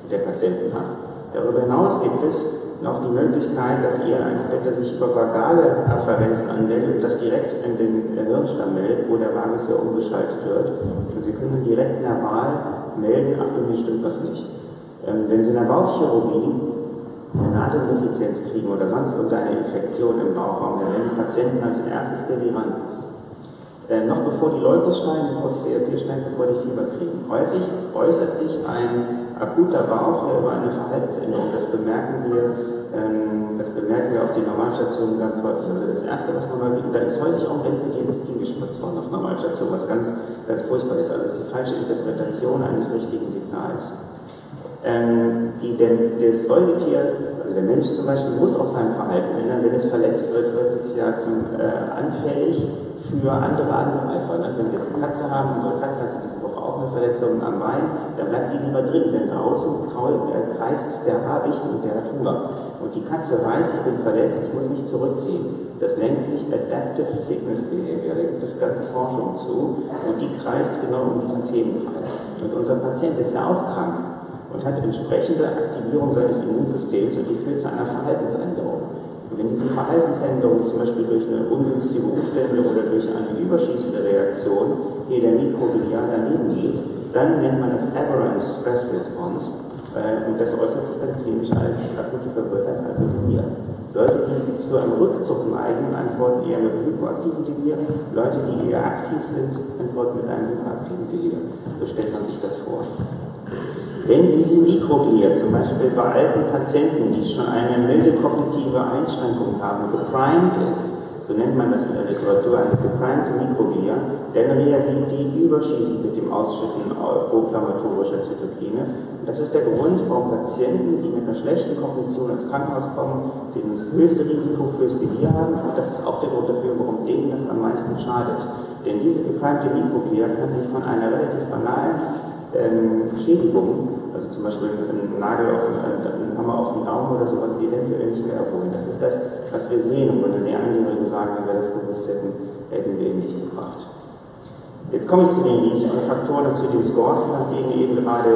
der Patienten ab. Darüber hinaus gibt es noch die Möglichkeit, dass EL1-Beta sich über vagale Afferenzen anmeldet und das direkt in den Hirnstamm meldet, wo der Vagus ja umgeschaltet wird. Und Sie können direkt nerval melden, Achtung, hier stimmt was nicht. Wenn Sie in der Bauchchirurgie eine Nahtinsuffizienz kriegen oder sonst irgendeine Infektion im Bauchraum, dann werden die Patienten als erstes Delirant. Noch bevor die Leukos schneiden, bevor das CRP schneidet, bevor die Fieber kriegen. Häufig äußert sich ein akuter Bauch über eine Verhaltensänderung. Das bemerken wir auf den Normalstationen ganz häufig. Also das Erste, was da ist häufig auch Benzodiazepin gespritzt worden auf Normalstationen, was ganz, ganz furchtbar ist. Also das ist die falsche Interpretation eines richtigen Signals. Das Säugetier, also der Mensch zum Beispiel, muss auch sein Verhalten ändern. Wenn es verletzt wird, wird es ja anfällig für andere Angreifer. Wenn wir jetzt eine Katze haben, unsere Katze hatte diese Woche auch eine Verletzung am Bein, dann bleibt die lieber drin, denn draußen kreist der Habicht und der hat Hunger. Und die Katze weiß, ich bin verletzt, ich muss mich zurückziehen. Das nennt sich Adaptive Sickness Behavior, da gibt es ganze Forschung zu und die kreist genau um diesen Themenkreis. Und unser Patient ist ja auch krank und hat entsprechende Aktivierung seines Immunsystems und die führt zu einer Verhaltensänderung. Und wenn diese Verhaltensänderung zum Beispiel durch eine ungünstige Umstände oder durch eine überschießende Reaktion hier der Mikroglia daneben geht, dann nennt man das Aberrant Stress Response und das äußert sich dann klinisch als akute Verwirrtheit, also Delir. Leute, die zu einem Rückzug neigen, antworten eher mit hypoaktiven Delir. Leute, die eher aktiv sind, antworten mit einem hyperaktiven Delir. So stellt man sich das vor. Wenn diese Mikroglia zum Beispiel bei alten Patienten, die schon eine milde kognitive Einschränkung haben, geprimed ist, so nennt man das in der Literatur, eine geprimte Mikroglia, dann reagiert die überschießend mit dem Ausschütten proinflammatorischer Zytokine. Und das ist der Grund, warum Patienten, die mit einer schlechten Kognition ins Krankenhaus kommen, denen das höchste Risiko fürs Delir haben. Und das ist auch der Grund dafür, warum denen das am meisten schadet. Denn diese geprimte Mikroglia kann sich von einer relativ banalen Schädigung Also zum Beispiel einen Hammer auf den Daumen oder sowas eventuell nicht mehr erholen. Das ist das, was wir sehen. Und wenn die Angehörigen sagen, wenn wir das gewusst hätten, hätten wir ihn nicht gebracht. Jetzt komme ich zu den Risikofaktoren und zu den Scores, nach denen eben gerade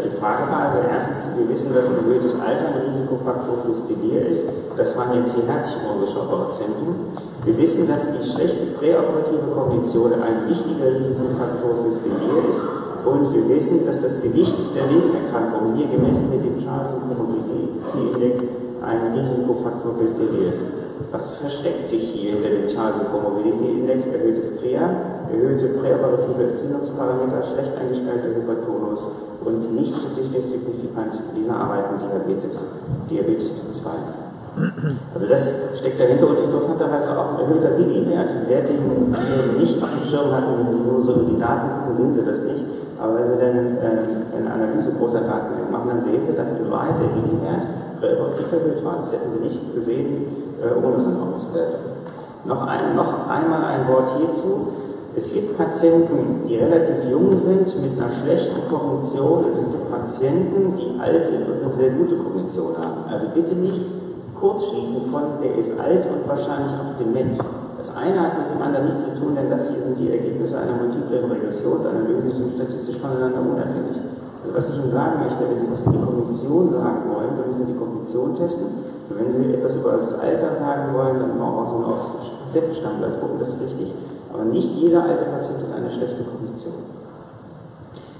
die Frage war. Also erstens, wir wissen, dass ein erhöhtes Alter ein Risikofaktor fürs Delir ist. Das waren jetzt hier herzchirurgische Patienten. Wir wissen, dass die schlechte präoperative Kognition ein wichtiger Risikofaktor fürs Delir ist. Und wir wissen, dass das Gewicht der Nebenerkrankungen, hier gemessen mit dem Charlson Comorbidity Index, ein Risikofaktor fürs Delir ist. Was versteckt sich hier hinter dem Charlson Comorbidity Index? Erhöhtes PREA, erhöhte präoperative Entzündungsparameter, schlecht eingestellter Hypertonus und nicht statistisch signifikant dieser Arbeiten Diabetes Typ 2. Also das steckt dahinter und interessanterweise auch ein erhöhter Billy-Wert. Wer den wir nicht auf dem Schirm hatten, wenn Sie nur so in die Daten gucken, sehen Sie das nicht. Aber wenn Sie dann eine Analyse großer Daten machen, dann sehen Sie, dass in Wahrheit der Billy-Wert präoperativ erhöht war. Das hätten Sie nicht gesehen ohne so eine Auswertung. Noch einmal ein Wort hierzu. Es gibt Patienten, die relativ jung sind mit einer schlechten Kognition und es gibt Patienten, die alt sind und eine sehr gute Kognition haben. Also bitte nicht kurz schließen von, der ist alt und wahrscheinlich auch dement. Das eine hat mit dem anderen nichts zu tun, denn das hier sind die Ergebnisse einer multiplen Regressionsanalyse, die sind statistisch voneinander unabhängig. Also was ich Ihnen sagen möchte, wenn Sie was über die Kognition sagen wollen, dann müssen Sie die Kognition testen. Und wenn Sie etwas über das Alter sagen wollen, dann brauchen Sie noch aufs Steppenstamblatt gucken, das ist richtig. Aber nicht jeder alte Patient hat eine schlechte Kognition.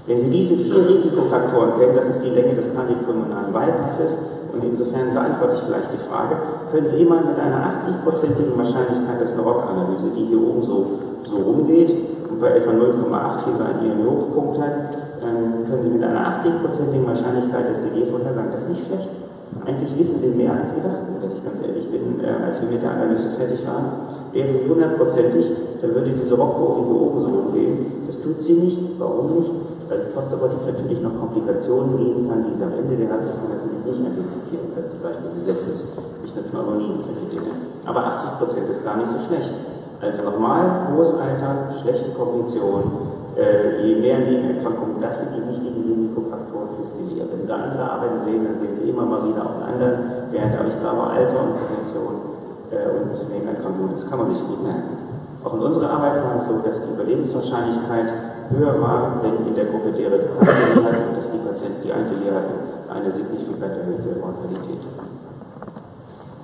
Wenn Sie diese 4 Risikofaktoren kennen, das ist die Länge des kardiopulmonalen Bypasses, und insofern beantworte ich vielleicht die Frage, können Sie immer mit einer 80%igen Wahrscheinlichkeit, das ist eine ROC-Analyse, die hier oben so rumgeht, und bei etwa 0,8 hier seinen Ihren Hochpunkt hat, können Sie mit einer 80%igen Wahrscheinlichkeit das DG vorhersagen. Das ist nicht schlecht. Eigentlich wissen wir mehr, als wir dachten, wenn ich ganz ehrlich bin, als wir mit der Analyse fertig waren. Wäre sie 100%ig, dann würde diese Rockkurve hier oben so rumgehen. Das tut sie nicht. Warum nicht? Weil es postoperativ natürlich noch Komplikationen geben kann, die sie am Ende der Herzerkrankung natürlich nicht antizipieren können. Zum Beispiel die Sepsis, nicht eine Pneumonie und solche Dinge. Aber 80% ist gar nicht so schlecht. Also nochmal, hohes Alter, schlechte Kognition, je mehr Nebenerkrankungen, das sind die wichtigen Risikofaktoren fürs Delir. Wenn Sie andere Arbeiten sehen, dann sehen Sie immer mal wieder auch einen anderen Wert, aber ich glaube Alter und Kognition und Nebenerkrankungen, das kann man sich gut merken. Auch in unserer Arbeit war es so, dass die Überlebenswahrscheinlichkeit höher war, wenn in der Gruppe derer die Therapie hatten und dass die Patienten, die ein Delir hatten, eine signifikant erhöhte Mortalität hatten.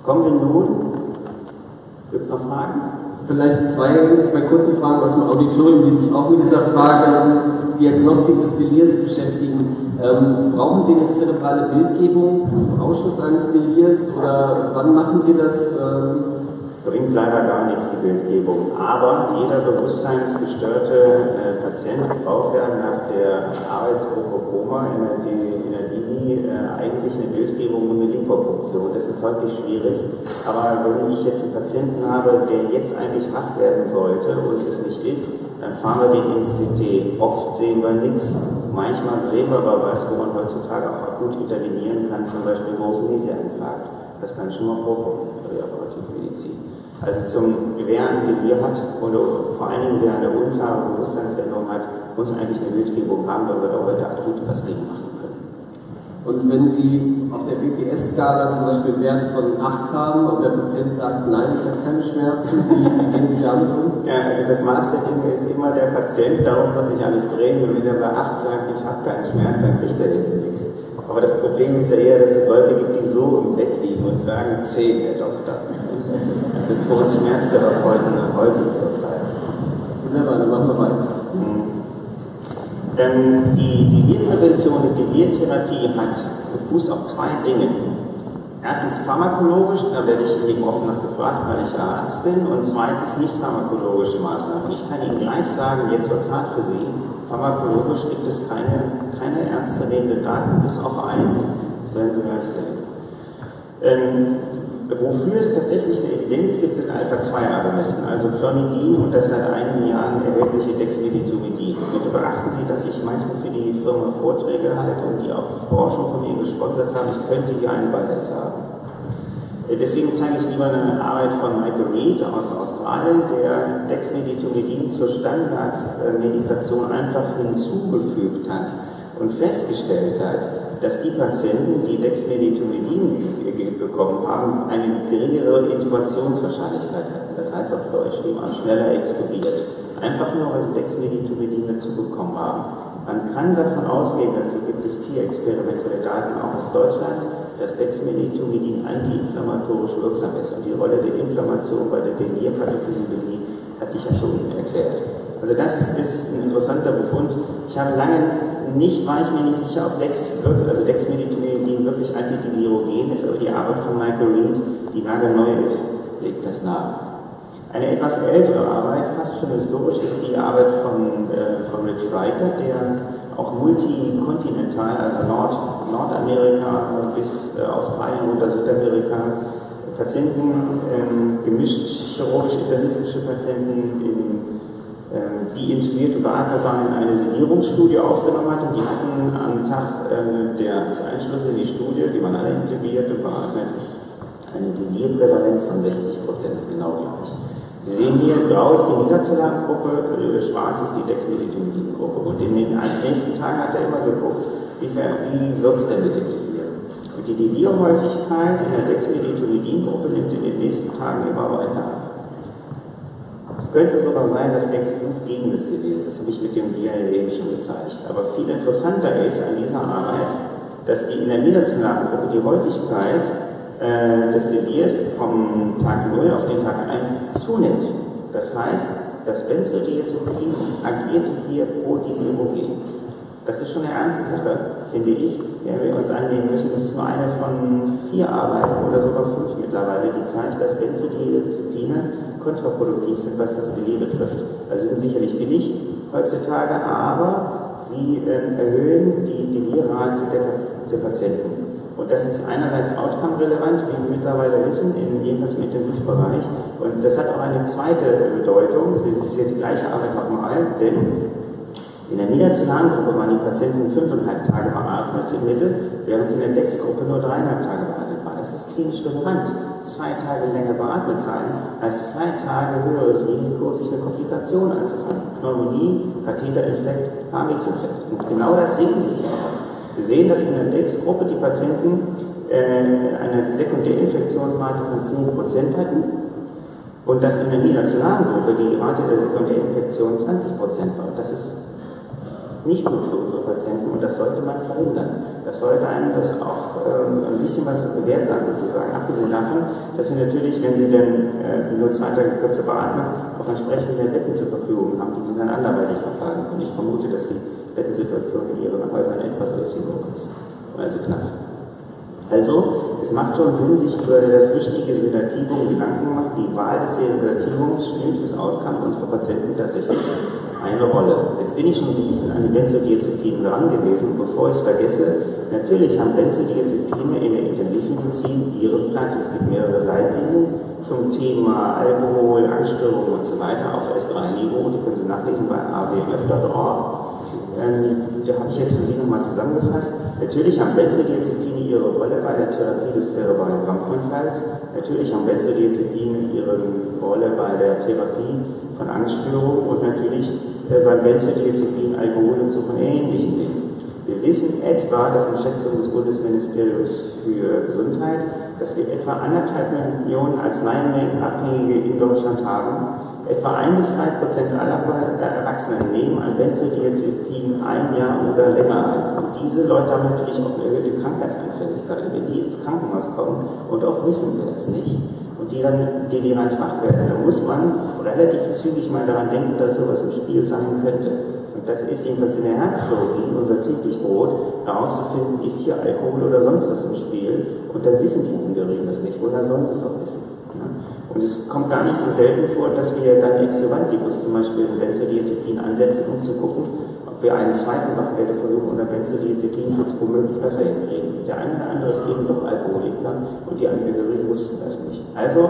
Kommen wir nun, gibt es noch Fragen? Vielleicht zwei kurze Fragen aus dem Auditorium, die sich auch mit dieser Frage Diagnostik des Delirs beschäftigen. Brauchen Sie eine zerebrale Bildgebung zum Ausschuss eines Delirs oder wann machen Sie das? Bringt leider gar nichts, die Bildgebung. Aber jeder bewusstseinsgestörte Patient braucht ja nach der Arbeitsgruppe Koma in der DINI eigentlich eine Bildgebung und eine Lipopunktion. Das ist häufig schwierig. Aber wenn ich jetzt einen Patienten habe, der jetzt eigentlich wach werden sollte und es nicht ist, dann fahren wir den ins CT. Oft sehen wir nichts. Manchmal sehen wir aber was, wo man heutzutage auch gut intervenieren kann, zum Beispiel großen Medianinfarkt. Das kann schon mal vorkommen bei der Operativmedizin. Also wer ein Delir hat oder vor allen Dingen wer eine unklare Bewusstseinsänderung hat, muss eigentlich eine Bildgebung haben, weil wir da heute akut was gegen machen können. Und wenn Sie auf der BPS-Skala zum Beispiel einen Wert von 8 haben und der Patient sagt, nein, ich habe keine Schmerzen, wie gehen Sie damit um? Ja, also das Maß der Dinge ist immer der Patient, darum muss ich alles drehen, und wenn er bei 8 sagt, ich habe keinen Schmerz, dann kriegt er eben nichts. Aber das Problem ist ja eher, dass es Leute gibt, die so im Bett liegen und sagen, 10, der Doktor. Das ist für uns Schmerztherapeuten häufig der Fall. Wunderbar, dann machen wir weiter. Die Delirprävention, die Delirtherapie fußt auf 2 Dingen. Erstens pharmakologisch, da werde ich eben oft nach gefragt, weil ich ja Arzt bin, und zweitens nicht pharmakologische Maßnahmen. Ich kann Ihnen gleich sagen, jetzt wird es hart für Sie, pharmakologisch gibt es keine ernstzunehmenden Daten, bis auf 1. Das werden Sie gleich sehen. Wofür es tatsächlich eine Evidenz gibt, sind Alpha-2-Agonisten, also Clonidin und das seit einigen Jahren erhältliche Dexmedetomidin. Bitte beachten Sie, dass ich manchmal für die Firma Vorträge halte und die auch Forschung von mir gesponsert haben. Ich könnte hier einen Bias haben. Deswegen zeige ich lieber eine Arbeit von Michael Reed aus Australien, der Dexmedetomidin zur Standardmedikation einfach hinzugefügt hat. und festgestellt hat, dass die Patienten, die Dexmedetomidin bekommen haben, eine geringere Intubationswahrscheinlichkeit hatten. Das heißt auf Deutsch, die waren schneller extubiert. Einfach nur, weil sie Dexmedetomidin dazu bekommen haben. Man kann davon ausgehen, dazu gibt es tierexperimentelle Daten auch aus Deutschland, dass Dexmedetomidin antiinflammatorisch wirksam ist. Und die Rolle der Inflammation bei der Delirpathophysiologie hatte ich ja schon erklärt. Also das ist ein interessanter Befund. War ich mir nicht sicher, ob Dexmedetomidin wirklich antidelierogen ist, aber die Arbeit von Michael Reed, die nagelneu ist, legt das nahe. Eine etwas ältere Arbeit, fast schon historisch, ist die Arbeit von Rich Riker, der auch multikontinental, also Nordamerika bis Australien oder Südamerika, Patienten, gemischt chirurgisch-internistische Patienten, die intubiert und beatmet waren, in eine Sedierungsstudie aufgenommen hat, und die hatten am Tag des Einschlusses in die Studie, die waren alle intubiert und beatmet, eine Delirprävalenz von 60%, ist genau gleich. Sie sehen hier, grau ist die Niederzellargruppe, schwarz ist die Dexmedetomidin-Gruppe. Und in den nächsten Tagen hat er immer geguckt, wie wird es denn mit dem Delir? Und die Delirhäufigkeit in der Dexmedetomidin-Gruppe nimmt in den nächsten Tagen immer weiter ab. Es könnte sogar sein, dass Dex gut gegen das Delir ist. Das habe ich mit dem Dia eben schon gezeigt. Aber viel interessanter ist an dieser Arbeit, dass die in der Niederzellargruppe die Häufigkeit des Delirs vom Tag 0 auf den Tag 1 zunimmt. Das heißt, das Benzodiazepin agiert hier pro-delierogen. Das ist schon eine ernste Sache, finde ich, der wir uns annehmen müssen. Das ist nur eine von 4 Arbeiten oder sogar 5 mittlerweile, die zeigt, dass Benzodiazepine kontraproduktiv sind, was das Delir betrifft. Also sie sind sicherlich billig heutzutage, aber sie erhöhen die Delirrate der Patienten. Und das ist einerseits outcome-relevant, wie wir mittlerweile wissen, jedenfalls im Intensivbereich. Und das hat auch eine zweite Bedeutung. Das ist jetzt die gleiche Arbeit nochmal, denn in der Niederzellargruppe waren die Patienten 5,5 Tage beatmet im Mittel, während sie in der Dex-Gruppe nur 3,5 Tage beatmet waren. Das ist klinisch relevant. 2 Tage länger beatmet sein, als 2 Tage höheres Risiko, sich eine Komplikation anzufangen. Pneumonie, Katheterinfekt, Harnwegsinfekt. Und genau das sehen Sie hier auch. Sie sehen, dass in der Dex-Gruppe die Patienten eine Sekundärinfektionsrate von 10% hatten und dass in der Niederzellargruppe die Rate der Sekundärinfektion 20% war. Das ist nicht gut für unsere Patienten und das sollte man verhindern. Das sollte einem das auch ein bisschen was wert sein, sozusagen. Abgesehen davon, dass Sie natürlich, wenn Sie denn nur 2 Tage kürzer beatmen, auch entsprechend mehr Betten zur Verfügung haben, die Sie dann anderweitig vertragen können. Ich vermute, dass die Bettensituation in Ihren Häusern etwas ist, also knapp. Also, es macht schon Sinn, sich über das richtige Sedativum Gedanken machen. Die Wahl des Sedativums spielt fürs Outcome unserer Patienten tatsächlich eine Rolle. Jetzt bin ich schon so ein bisschen an die Benzodiazepine dran gewesen, bevor ich es vergesse. Natürlich haben Benzodiazepine in der Intensivmedizin ihren Platz. Es gibt mehrere Leitlinien zum Thema Alkohol, Angststörungen und so weiter auf S3-Niveau. Die können Sie nachlesen bei awmf.org. Da habe ich jetzt für Sie nochmal zusammengefasst. Natürlich haben Benzodiazepine ihre Rolle bei der Therapie des zerebralen Krampfanfalls. Natürlich haben Benzodiazepine ihre Rolle bei der Therapie von Angststörungen und natürlich beim Benzodiazepin, Alkoholenzug und ähnlichen Dingen. Wir wissen etwa, das ist eine Schätzung des Bundesministeriums für Gesundheit, dass wir etwa 1,5 Millionen Arzneimittelabhängige in Deutschland haben. Etwa 1 bis 2% aller Erwachsenen nehmen ein Benzodiazepin 1 Jahr oder länger ein. Und diese Leute haben natürlich auch eine erhöhte Krankheitsanfälligkeit. Wenn die ins Krankenhaus kommen, und oft wissen wir das nicht, und die dann delirant wach werden, dann muss man relativ zügig mal daran denken, dass sowas im Spiel sein könnte. Und das ist jedenfalls in der Herzchirurgie unser täglich Brot, herauszufinden, ist hier Alkohol oder sonst was im Spiel. Und dann wissen die Angehörigen das nicht, woher sonst es auch wissen. Und es kommt gar nicht so selten vor, dass wir dann Exuvantibus zum Beispiel ein Benzodiazepin ansetzen, um zu gucken, ob wir einen zweiten Wachwerdeversuch unter Benzodiazepinschutz womöglich besser hinkriegen. Der eine oder andere ist eben doch Alkoholiker und die Angehörigen wussten das nicht. Also,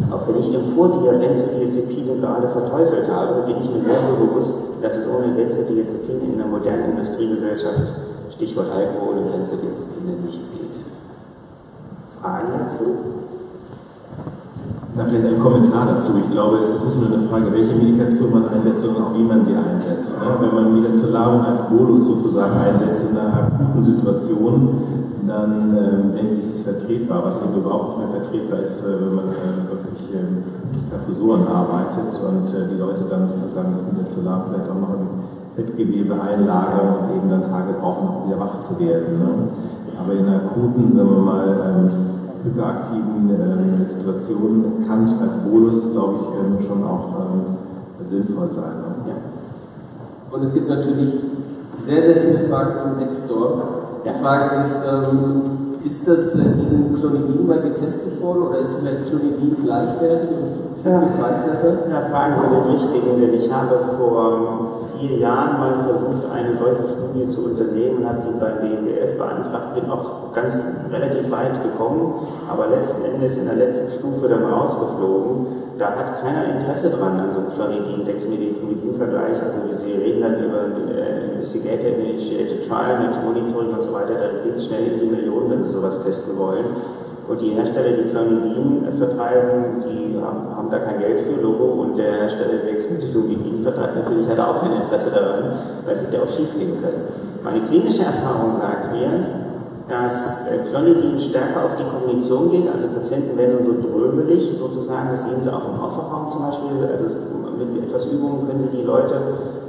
auch wenn ich im Vordier Benzodiazepine gerade verteufelt habe, bin ich mir sehr wohl bewusst, dass es ohne Benzodiazepine in der modernen Industriegesellschaft, Stichwort Alkohol und Benzodiazepine, nicht geht. Fragen dazu? Na, vielleicht ein Kommentar dazu. Ich glaube, es ist nicht nur eine Frage, welche Medikation man einsetzt, sondern auch wie man sie einsetzt. Ne? Wenn man Midazolam als Bolus sozusagen einsetzt in einer akuten Situation, dann denke ich, ist es vertretbar. Was eben überhaupt nicht mehr vertretbar ist, wenn man wirklich Perfusoren arbeitet und die Leute dann sozusagen das Midazolam vielleicht auch noch im Fettgewebe einlagern und eben dann Tage brauchen, um wieder wach zu werden. Ne? Aber in einer akuten, sagen wir mal, hyperaktiven Situationen kann es als Bolus, glaube ich, schon auch sinnvoll sein. Ne? Ja. Und es gibt natürlich sehr, sehr viele Fragen zum Dexdor. Die Frage ist das vielleicht gegen Clonidin mal getestet worden oder ist vielleicht Clonidin gleichwertig und viel preiswerter? Ja, fragen Sie den Richtigen, denn ich habe vor 4 Jahren mal versucht, eine solche Studie zu unternehmen, habe die beim BMBF beantragt, bin auch relativ weit gekommen, aber letzten Endes in der letzten Stufe dann rausgeflogen. Da hat keiner Interesse dran an so einem Clonidin-Dexmedetomidin-Vergleich. Also Sie reden dann über Investigator-Initiated Trial mit Monitoring und so weiter, da geht es schnell in die Millionen, wenn Sie sowas testen wollen. Und die Hersteller, die Clonidin vertreiben, die haben da kein Geld für, Logo, und der Hersteller, der Dexmedetomidin vertreibt, natürlich hat er auch kein Interesse daran, weil es hätte auch schief gehen können. Meine klinische Erfahrung sagt mir, dass Clonidin stärker auf die Kognition geht, also Patienten werden so drömelig sozusagen, das sehen Sie auch im Aufwachraum zum Beispiel, also mit etwas Übung können Sie die Leute,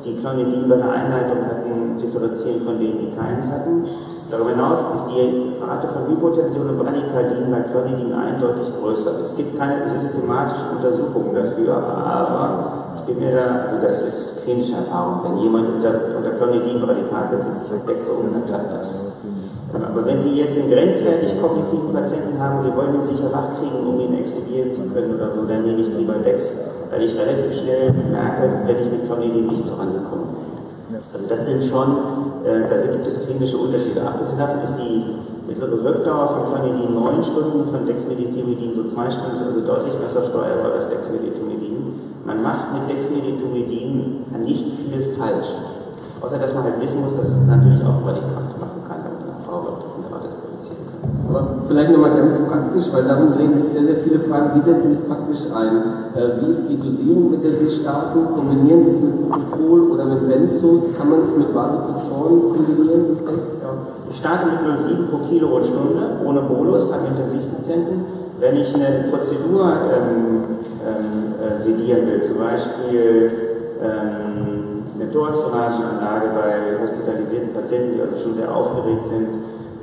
die Clonidin bei der Einleitung hatten, differenzieren von denen, die keins hatten. Darüber hinaus ist die Rate von Hypotension und Bradykardien bei Clonidin eindeutig größer. Es gibt keine systematischen Untersuchungen dafür, aber ich bin mir da, also das ist klinische Erfahrung, wenn jemand unter Clonidin radikal wird, setzt sich auf Dexe um, dann klappt das. Aber wenn Sie jetzt einen grenzwertig kognitiven Patienten haben, Sie wollen ihn sicher wach kriegen, um ihn extubieren zu können oder so, dann nehme ich lieber Dex, weil ich relativ schnell merke, wenn ich mit Clonidin nicht so rangekommen bin. Also das sind schon, da gibt es klinische Unterschiede. Abgesehen davon ist die mittlere Wirkdauer von Clonidin 9 Stunden, von Dexmedetomidin so 2 Stunden, ist also deutlich besser steuerbar als Dexmedetomidin. Man macht mit Dexmedetomidin nicht viel falsch. Außer dass man halt wissen muss, dass es natürlich auch Radikant machen kann, damit man das produzieren kann. Aber vielleicht nochmal ganz praktisch, weil darum drehen sich sehr, sehr viele Fragen. Wie setzen Sie es praktisch ein? Wie ist die Dosierung, mit der Sie starten? Kombinieren Sie es mit Propofol oder mit Benzos? Kann man es mit Vasopressoren kombinieren, das Dex? Ja. Ich starte mit 0,7 pro Kilo und Stunde, ohne Bolus beim Intensivpatienten. Wenn ich eine Prozedur sedieren will, zum Beispiel eine Thorax-Thoracenanlage bei hospitalisierten Patienten, die also schon sehr aufgeregt sind,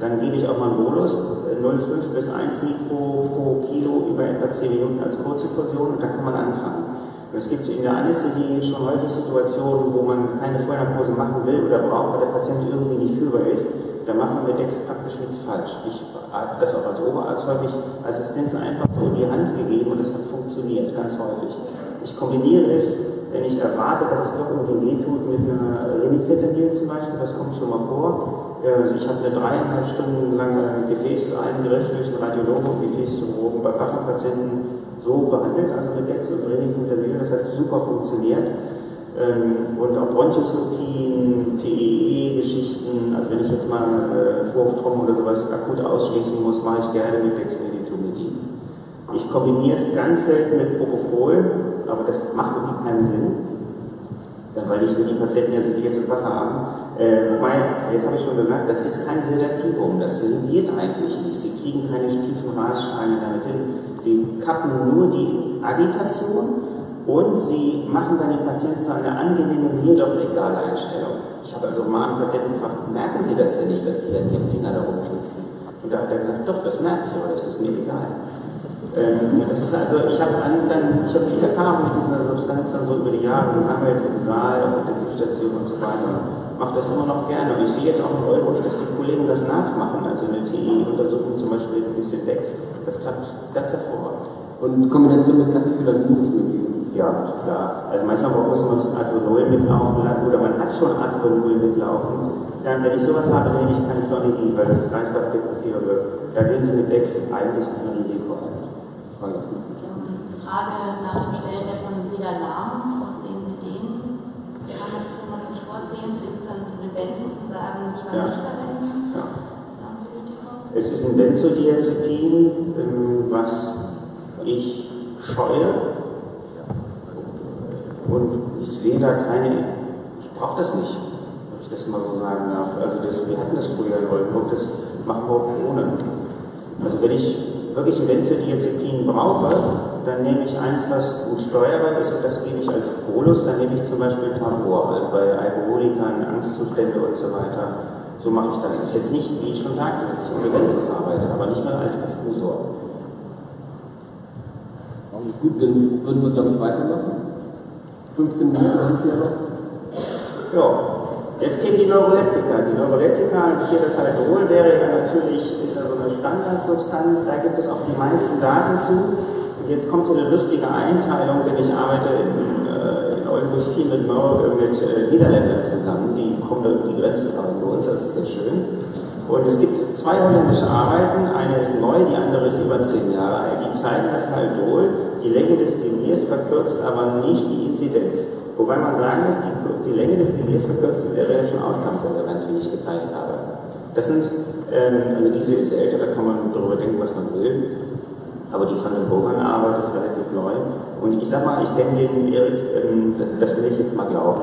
dann gebe ich auch mal einen Bolus, 0,5 bis 1 Mikro pro Kilo über etwa 10 Minuten als Kurzinfusion und dann kann man anfangen. Und es gibt in der Anästhesie schon häufig Situationen, wo man keine Vollnarkose machen will oder braucht, weil der Patient irgendwie nicht fühlbar ist. Da macht man mit Dex praktisch nichts falsch. Ich habe das auch als Oberarzt häufig Assistenten einfach so in die Hand gegeben und das hat funktioniert, ganz häufig. Ich kombiniere es, wenn ich erwarte, dass es doch irgendwie wehtut, mit einer Lenifentanil zum Beispiel, das kommt schon mal vor. Also ich habe eine 3,5 Stunden lange Gefäßeingriff durch einen Radiologen und Gefäßchirurgen bei Bachenpatienten so behandelt, also mit Dex und Lenifentanil, das hat super funktioniert. Und auch Bronchoskopien, TEE-Geschichten, also wenn ich jetzt mal Vorhoftrom oder sowas akut ausschließen muss, mache ich gerne mit Dexmedetomidin. Ich kombiniere es ganz selten mit Propofol, aber das macht irgendwie keinen Sinn, weil ich für die Patienten ja sedierte Wache haben. Wobei, jetzt habe ich schon gesagt, das ist kein Sedativum, das sediert eigentlich nicht. Sie kriegen keine tiefen Rassteine damit hin. Sie kappen nur die Agitation und Sie machen dann dem Patienten so eine angenehme, mir doch egal Einstellung. Ich habe also mal einen Patienten gefragt, merken Sie das denn nicht, dass die an Ihrem Finger da rumschnitzen? Und da hat er gesagt, doch, das merke ich, aber das ist mir egal. Das ist also, ich habe viel Erfahrung mit dieser Substanz dann so über die Jahre gesammelt, im Saal, auf Intensivstationen und so weiter. Mache das immer noch gerne. Und ich sehe jetzt auch in Eurosch, dass die Kollegen das nachmachen. Also eine TI-Untersuchung zum Beispiel ein bisschen Dex. Das klappt ganz hervorragend. Und Kombination mit Catecholamin ist möglich? Ja, klar. Also manchmal muss man das Adrenol mitlaufen oder man hat schon Adrenol mitlaufen. Dann, wenn ich sowas habe, nehme ich kein Clonidin, weil das Kreislaufdepressiver wird. Da gehen Sie mit Dex eigentlich kein Risiko ein. Frage nach dem Stellen von Sedalam, was sehen Sie den? Wir haben das jetzt noch nicht vorsehen, Sie sind dann zu den Benzos und sagen, lieber nicht verwenden. Ja. Sagen Sie bitte. Es ist ein Benzodiazepin, was ich scheue und ich sehe da ich brauche das nicht, wenn ich das mal so sagen darf. Also wir hatten das früher in Oldenburg, das machen wir auch ohne. Also wenn ich wirklich ein Benzodiazepin brauche, dann nehme ich eins, was gut steuerbar ist, und das gebe ich als Bolus. Dann nehme ich zum Beispiel Tavor, bei Alkoholikern, Angstzustände und so weiter. So mache ich das. Das ist jetzt nicht, wie ich schon sagte, dass ich ohne Benzos arbeite, aber nicht mehr als Perfusor. Also gut, dann würden wir, glaube ich, weitermachen. 15 Minuten haben Sie ja noch. Ja, jetzt kämen die Neuroleptika. Die Neuroleptika, hier das Haldol wäre ja natürlich, ist ja so eine Standardsubstanz, da gibt es auch die meisten Daten zu. Und jetzt kommt so eine lustige Einteilung, denn ich arbeite in Oldenburg viel mit Niederländern zusammen, die kommen da über die Grenze rein bei uns, das ist sehr schön. Und es gibt 2 holländische Arbeiten, eine ist neu, die andere ist über 10 Jahre alt, die zeigen, dass Haldol die Länge des Delirs verkürzt, aber nicht die Inzidenz. Wobei man sagen muss, die Länge des Delirs verkürzt wäre ja schon outcome-relevant, wie ich gezeigt habe. Das sind, also diese ist älter, da kann man darüber denken, was man will. Aber die von den Bogan-Arbeit ist relativ neu. Und ich sag mal, ich kenne den Erik, das will ich jetzt mal glauben.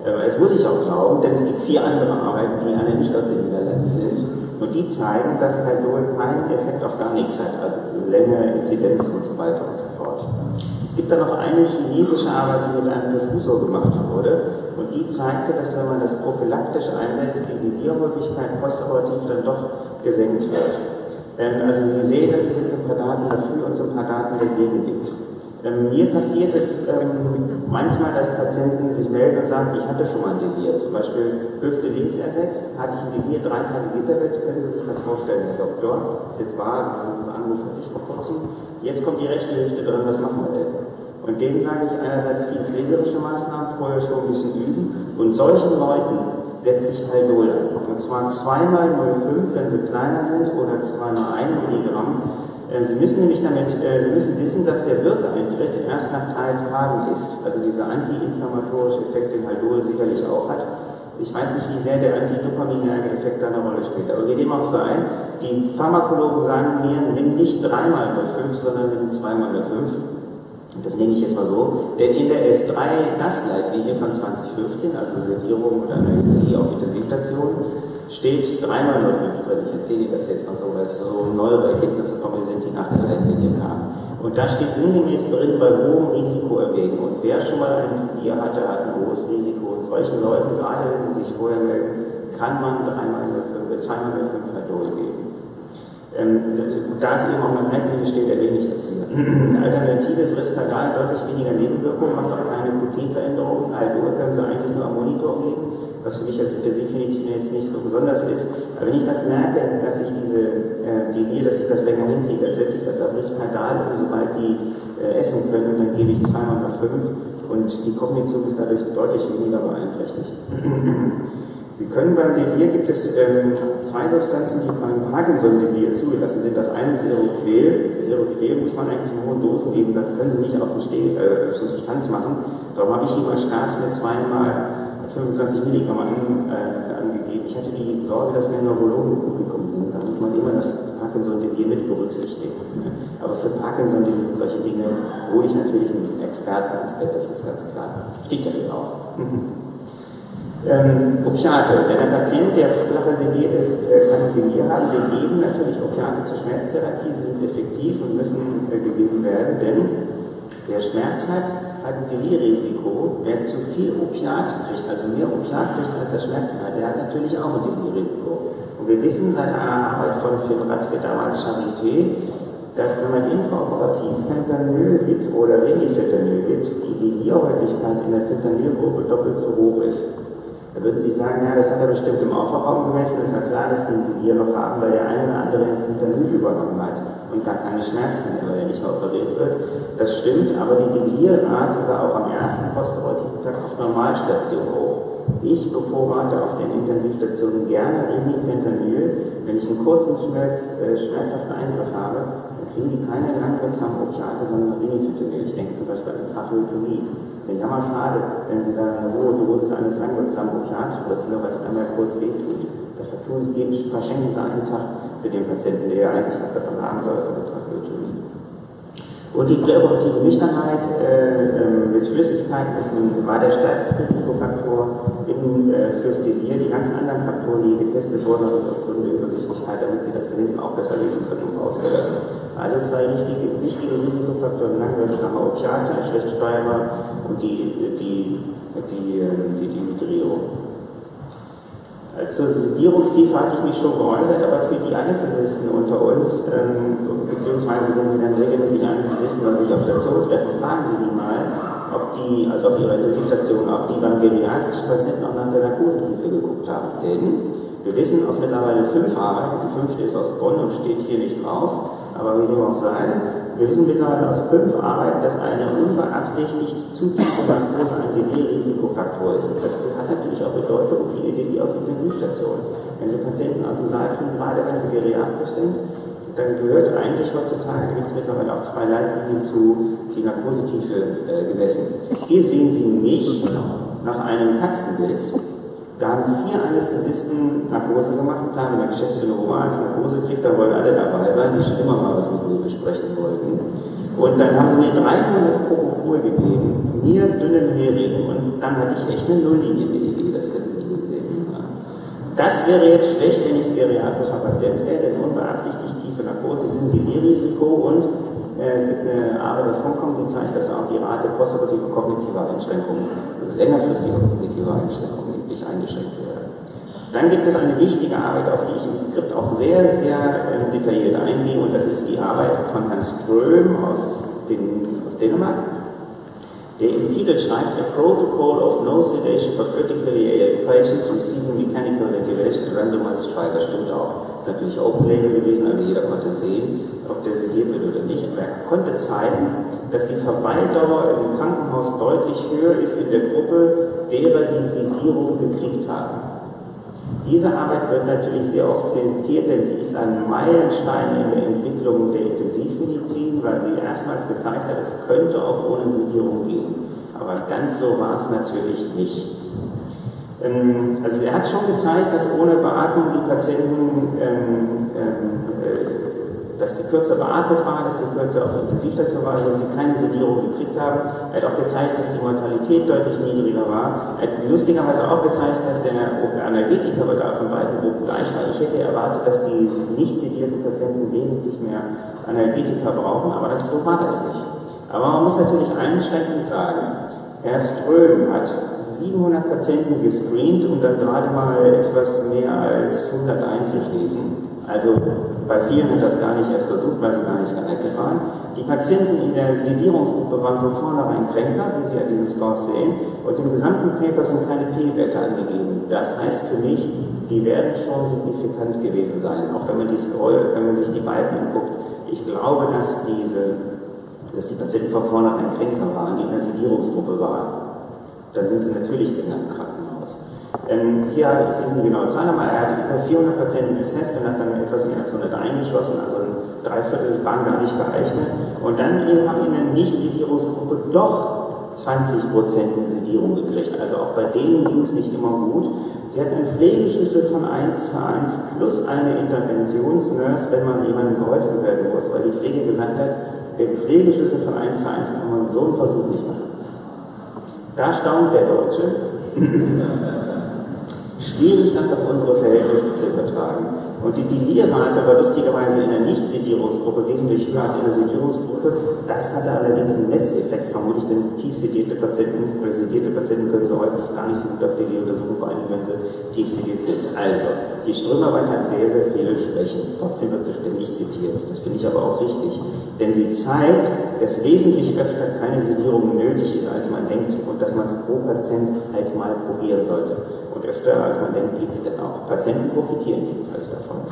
Das muss ich auch glauben, denn es gibt 4 andere Arbeiten, die alle nicht aus den Niederlanden sind. Und die zeigen, dass Haldol keinen Effekt auf gar nichts hat. Also Länge, Inzidenz und so weiter und so fort. Es gibt dann noch eine chinesische Arbeit, die mit einem Perfusor gemacht wurde. Und die zeigte, dass wenn man das prophylaktisch einsetzt, die Delirhäufigkeit postoperativ dann doch gesenkt wird. Also Sie sehen, dass es jetzt ein paar Daten dafür und so ein paar Daten dagegen gibt. Mir passiert es manchmal, dass Patienten sich melden und sagen, ich hatte schon mal ein Delir, zum Beispiel Hüfte links ersetzt, hatte ich ein Delir 3 Tage Gitterwelt, können Sie sich das vorstellen, Herr Doktor? Das ist jetzt wahr, Sie haben einen Anruf hatte ich vor kurzem, jetzt kommt die rechte Hüfte dran, was machen wir denn? Und denen sage ich einerseits viel pflegerische Maßnahmen, vorher schon ein bisschen üben, und solchen Leuten setze ich Haldol an. Und zwar 2x0,5, wenn sie kleiner sind, oder 2x1 Milligramm. Sie müssen nämlich Sie müssen wissen, dass der Wirkeintritt erst nach 3 Tagen ist. Also dieser antiinflammatorische Effekt, den Haldol sicherlich auch hat. Ich weiß nicht, wie sehr der antidopaminerge Effekt da eine Rolle spielt. Aber wie dem auch sei, die Pharmakologen sagen mir, nimm nicht 3x0,5, sondern nimm 2x0,5. Das nehme ich jetzt mal so, denn in der S3-GAS-Leitlinie von 2015, also Sedierung oder Analysie auf Intensivstationen, steht 3x0,5 drin. Ich erzähle Ihnen das jetzt mal so, weil es so neuere Erkenntnisse von mir sind, die nach der Leitlinie kamen. Und da steht sinngemäß drin, bei hohem Risiko erwägen. Und wer schon mal ein Delir hatte, hat ein hohes Risiko. Und solchen Leuten, gerade wenn sie sich vorher melden, kann man 2x0,5 Haldol geben. Da es eben auch in der Leitlinie steht, erwähne ich das hier. Alternatives Risperdal, deutlich weniger Nebenwirkungen, macht auch keine QT-Veränderung. Haldol können Sie eigentlich nur am Monitor geben, was für mich als Intensivmediziner jetzt nicht so besonders ist. Aber wenn ich das merke, dass ich dass sich das länger hinzieht, dann setze ich das auf Risperdal, und sobald die essen können, dann gebe ich 2x5 und die Kognition ist dadurch deutlich weniger beeinträchtigt. Sie können beim Delir, gibt es 2 Substanzen, die beim Parkinson-Delir zugelassen sind. Das eine ist Seroquel. Seroquel muss man eigentlich in hohen Dosen geben, das können Sie nicht aus dem Stand machen. Darum habe ich hier mal Start mit 2x25 Milligramm angegeben. Ich hatte die Sorge, dass mehr Neurologen im Publikum sind. Da muss man immer das Parkinson-Delir mit berücksichtigen. Aber für Parkinson solche Dinge hole ich natürlich einen Experten ins Bett, das ist ganz klar. Steht ja hier auch. Opiate. Wenn ein Patient, der flacher sediert ist, kann Delir haben, wir geben natürlich Opiate zur Schmerztherapie, sind effektiv und müssen gegeben werden, denn wer Schmerz hat ein Delirrisiko. Wer zu viel Opiat kriegt, also mehr Opiat kriegt, als er Schmerzen hat, der hat natürlich auch ein Delirrisiko. Und wir wissen seit einer Arbeit von Finn Radke, damals Charité, dass wenn man intraoperativ Fentanyl gibt oder Remifentanil gibt, die Delirhäufigkeit in der Fentanylgruppe doppelt so hoch ist. Da würden Sie sagen, ja, das hat er bestimmt im Aufwachraum gemessen, ist ja klar, dass die Delir noch haben, weil der eine oder andere ein Fentanyl übernommen hat und gar keine Schmerzen mehr, weil er nicht mehr operiert wird. Das stimmt, aber die Delirrate war auch am ersten postoperativen Tag auf Normalstation hoch. Ich bevorrate auf den Intensivstationen gerne Remifentanil. Wenn ich einen kurzen, schmerzhaften Eingriff habe, dann kriegen die keine langwirksamen Opiate, sondern Remifentanil. Ich denke zum Beispiel an die Tracheotomie. Wäre ja mal schade, wenn Sie da eine hohe Dosis eines langwirksamen Opiats spritzen, nur weil es einmal kurz wehtut. Das verschenken Sie einen Tag für den Patienten, der ja eigentlich was davon haben soll, von der Tracheotomie. Und die präoperative Nüchternheit mit Flüssigkeit war der stärkste Risikofaktor fürs Delir. Die ganzen anderen Faktoren, die getestet wurden, aus Gründen der Übersichtlichkeit, damit Sie das da hinten auch besser lesen können, ausgelassen. Also zwei wichtige Risikofaktoren, langwiersame Opiate, schlecht steuerbar und die Dehydrierung. Zur Sedierungstiefe hatte ich mich schon geäußert, aber für die Anästhesisten unter uns, beziehungsweise wenn Sie dann regelmäßig Anästhesisten bei sich auf Station treffen, fragen Sie die mal, ob die, also auf ihrer Intensivstation, ob die beim geriatrischen Patienten auch nach der Narkosetiefe geguckt haben. Denn wir wissen aus mittlerweile 5 Arbeiten, die 5. ist aus Bonn und steht hier nicht drauf, aber wie dem auch sei, wir wissen mittlerweile aus 5 Arbeiten, dass eine unbeabsichtigt zu tiefe Narkose ein DD-Risikofaktor ist. Und das hat natürlich auch Bedeutung für DD auf Intensivstationen. Wenn Sie Patienten aus dem Saal kriegen, gerade wenn sie geriatrisch sind, dann gehört eigentlich heutzutage, da gibt es mittlerweile auch 2 Leitlinien zu, die Narkosetiefe gemessen. Hier sehen Sie mich nach einem Katzenbiss. Da haben 4 Anästhesisten Narkose gemacht. Klar, wenn der Geschäftsführer Arzt Narkose kriegt, da wollen alle dabei sein, die schon immer mal was mit mir besprechen wollten. Und dann haben sie mir 300 Propofol gegeben, mir dünnen Hering, und dann hatte ich echt eine Nulllinie BEG, das können Sie hier sehen. Ja. Das wäre jetzt schlecht, wenn ich geriatrischer Patient wäre, denn unbeabsichtigt tiefe Narkose sind Delirrisiko, und es gibt eine Arbeit aus Hongkong, die zeigt, dass auch die Rate postoperative kognitiver Einschränkungen, also längerfristige kognitive Einschränkungen, eingeschränkt werden. Dann gibt es eine wichtige Arbeit, auf die ich im Skript auch sehr, sehr detailliert eingehe, und das ist die Arbeit von Herrn Ström aus Dänemark, der im Titel schreibt: A Protocol of No Sedation for Critically Ill Patients Receiving Mechanical Ventilation, Randomized Trial. Das stimmt auch. Das ist natürlich Open Label gewesen, also jeder konnte sehen, ob der sediert wird oder nicht. Aber er konnte zeigen, dass die Verweildauer im Krankenhaus deutlich höher ist in der Gruppe derer, die Sedierung gekriegt haben. Diese Arbeit wird natürlich sehr oft zitiert, denn sie ist ein Meilenstein in der Entwicklung der Intensivmedizin, weil sie erstmals gezeigt hat, es könnte auch ohne Sedierung gehen. Aber ganz so war es natürlich nicht. Also er hat schon gezeigt, dass ohne Beatmung die Patienten, dass sie kürzer beatmet waren, dass sie kürzer auf der Intensivstation waren, wenn sie keine Sedierung gekriegt haben. Er hat auch gezeigt, dass die Mortalität deutlich niedriger war. Er hat lustigerweise auch gezeigt, dass der Analgetikabedarf von beiden Gruppen gleich war. Ich hätte erwartet, dass die nicht sedierten Patienten wesentlich mehr Analgetika brauchen, aber so war das nicht. Aber man muss natürlich einschränkend sagen, Herr Ström hat 700 Patienten gescreent, um dann gerade mal etwas mehr als 100 einzuschließen. Also bei vielen hat das gar nicht erst versucht, weil sie gar nicht geeignet waren. Die Patienten in der Sedierungsgruppe waren von vornherein kränker, wie Sie an diesen Scores sehen, und im gesamten Paper sind keine P-Werte angegeben. Das heißt für mich, die werden schon signifikant gewesen sein, auch wenn man die wenn man sich die Balken anguckt. Ich glaube, dass die Patienten von vornherein kränker waren, die in der Sedierungsgruppe waren. Dann sind sie natürlich länger im Krankenhaus. Hier sind die genaue Zahl, aber er hatte über 400 Patienten assessed und hat dann etwas mehr als 100 eingeschlossen, also ein Dreiviertel waren gar nicht geeignet. Und dann haben in der Nicht-Sedierungsgruppe doch 20% eine Sedierung gekriegt. Also auch bei denen ging es nicht immer gut. Sie hatten einen Pflegeschlüssel von 1:1 plus eine Interventionsnurse, wenn man jemandem geholfen werden muss, weil die Pflege gesagt hat, den Pflegeschlüssel von 1:1 kann man so einen Versuch nicht machen. Da staunt der Deutsche. Schwierig, das auf unsere Verhältnisse zu übertragen. Und die Delirrate war lustigerweise in der Nicht-Sedierungsgruppe wesentlich höher als in der Sedierungsgruppe. Das hatte allerdings einen Messeffekt, vermutlich, denn tief sedierte Patienten oder sedierte Patienten können so häufig gar nicht so gut auf DD untersuchen, vor allem wenn sie tief sediert sind. Also, die Strömarbeit hat sehr, sehr viele Schwächen. Trotzdem wird sie ständig zitiert. Das finde ich aber auch richtig. Denn sie zeigt, dass wesentlich öfter keine Sedierung nötig ist, als man denkt, und dass man es pro Patient halt mal probieren sollte. Und öfter als man denkt, geht es denn auch. Patienten profitieren jedenfalls davon.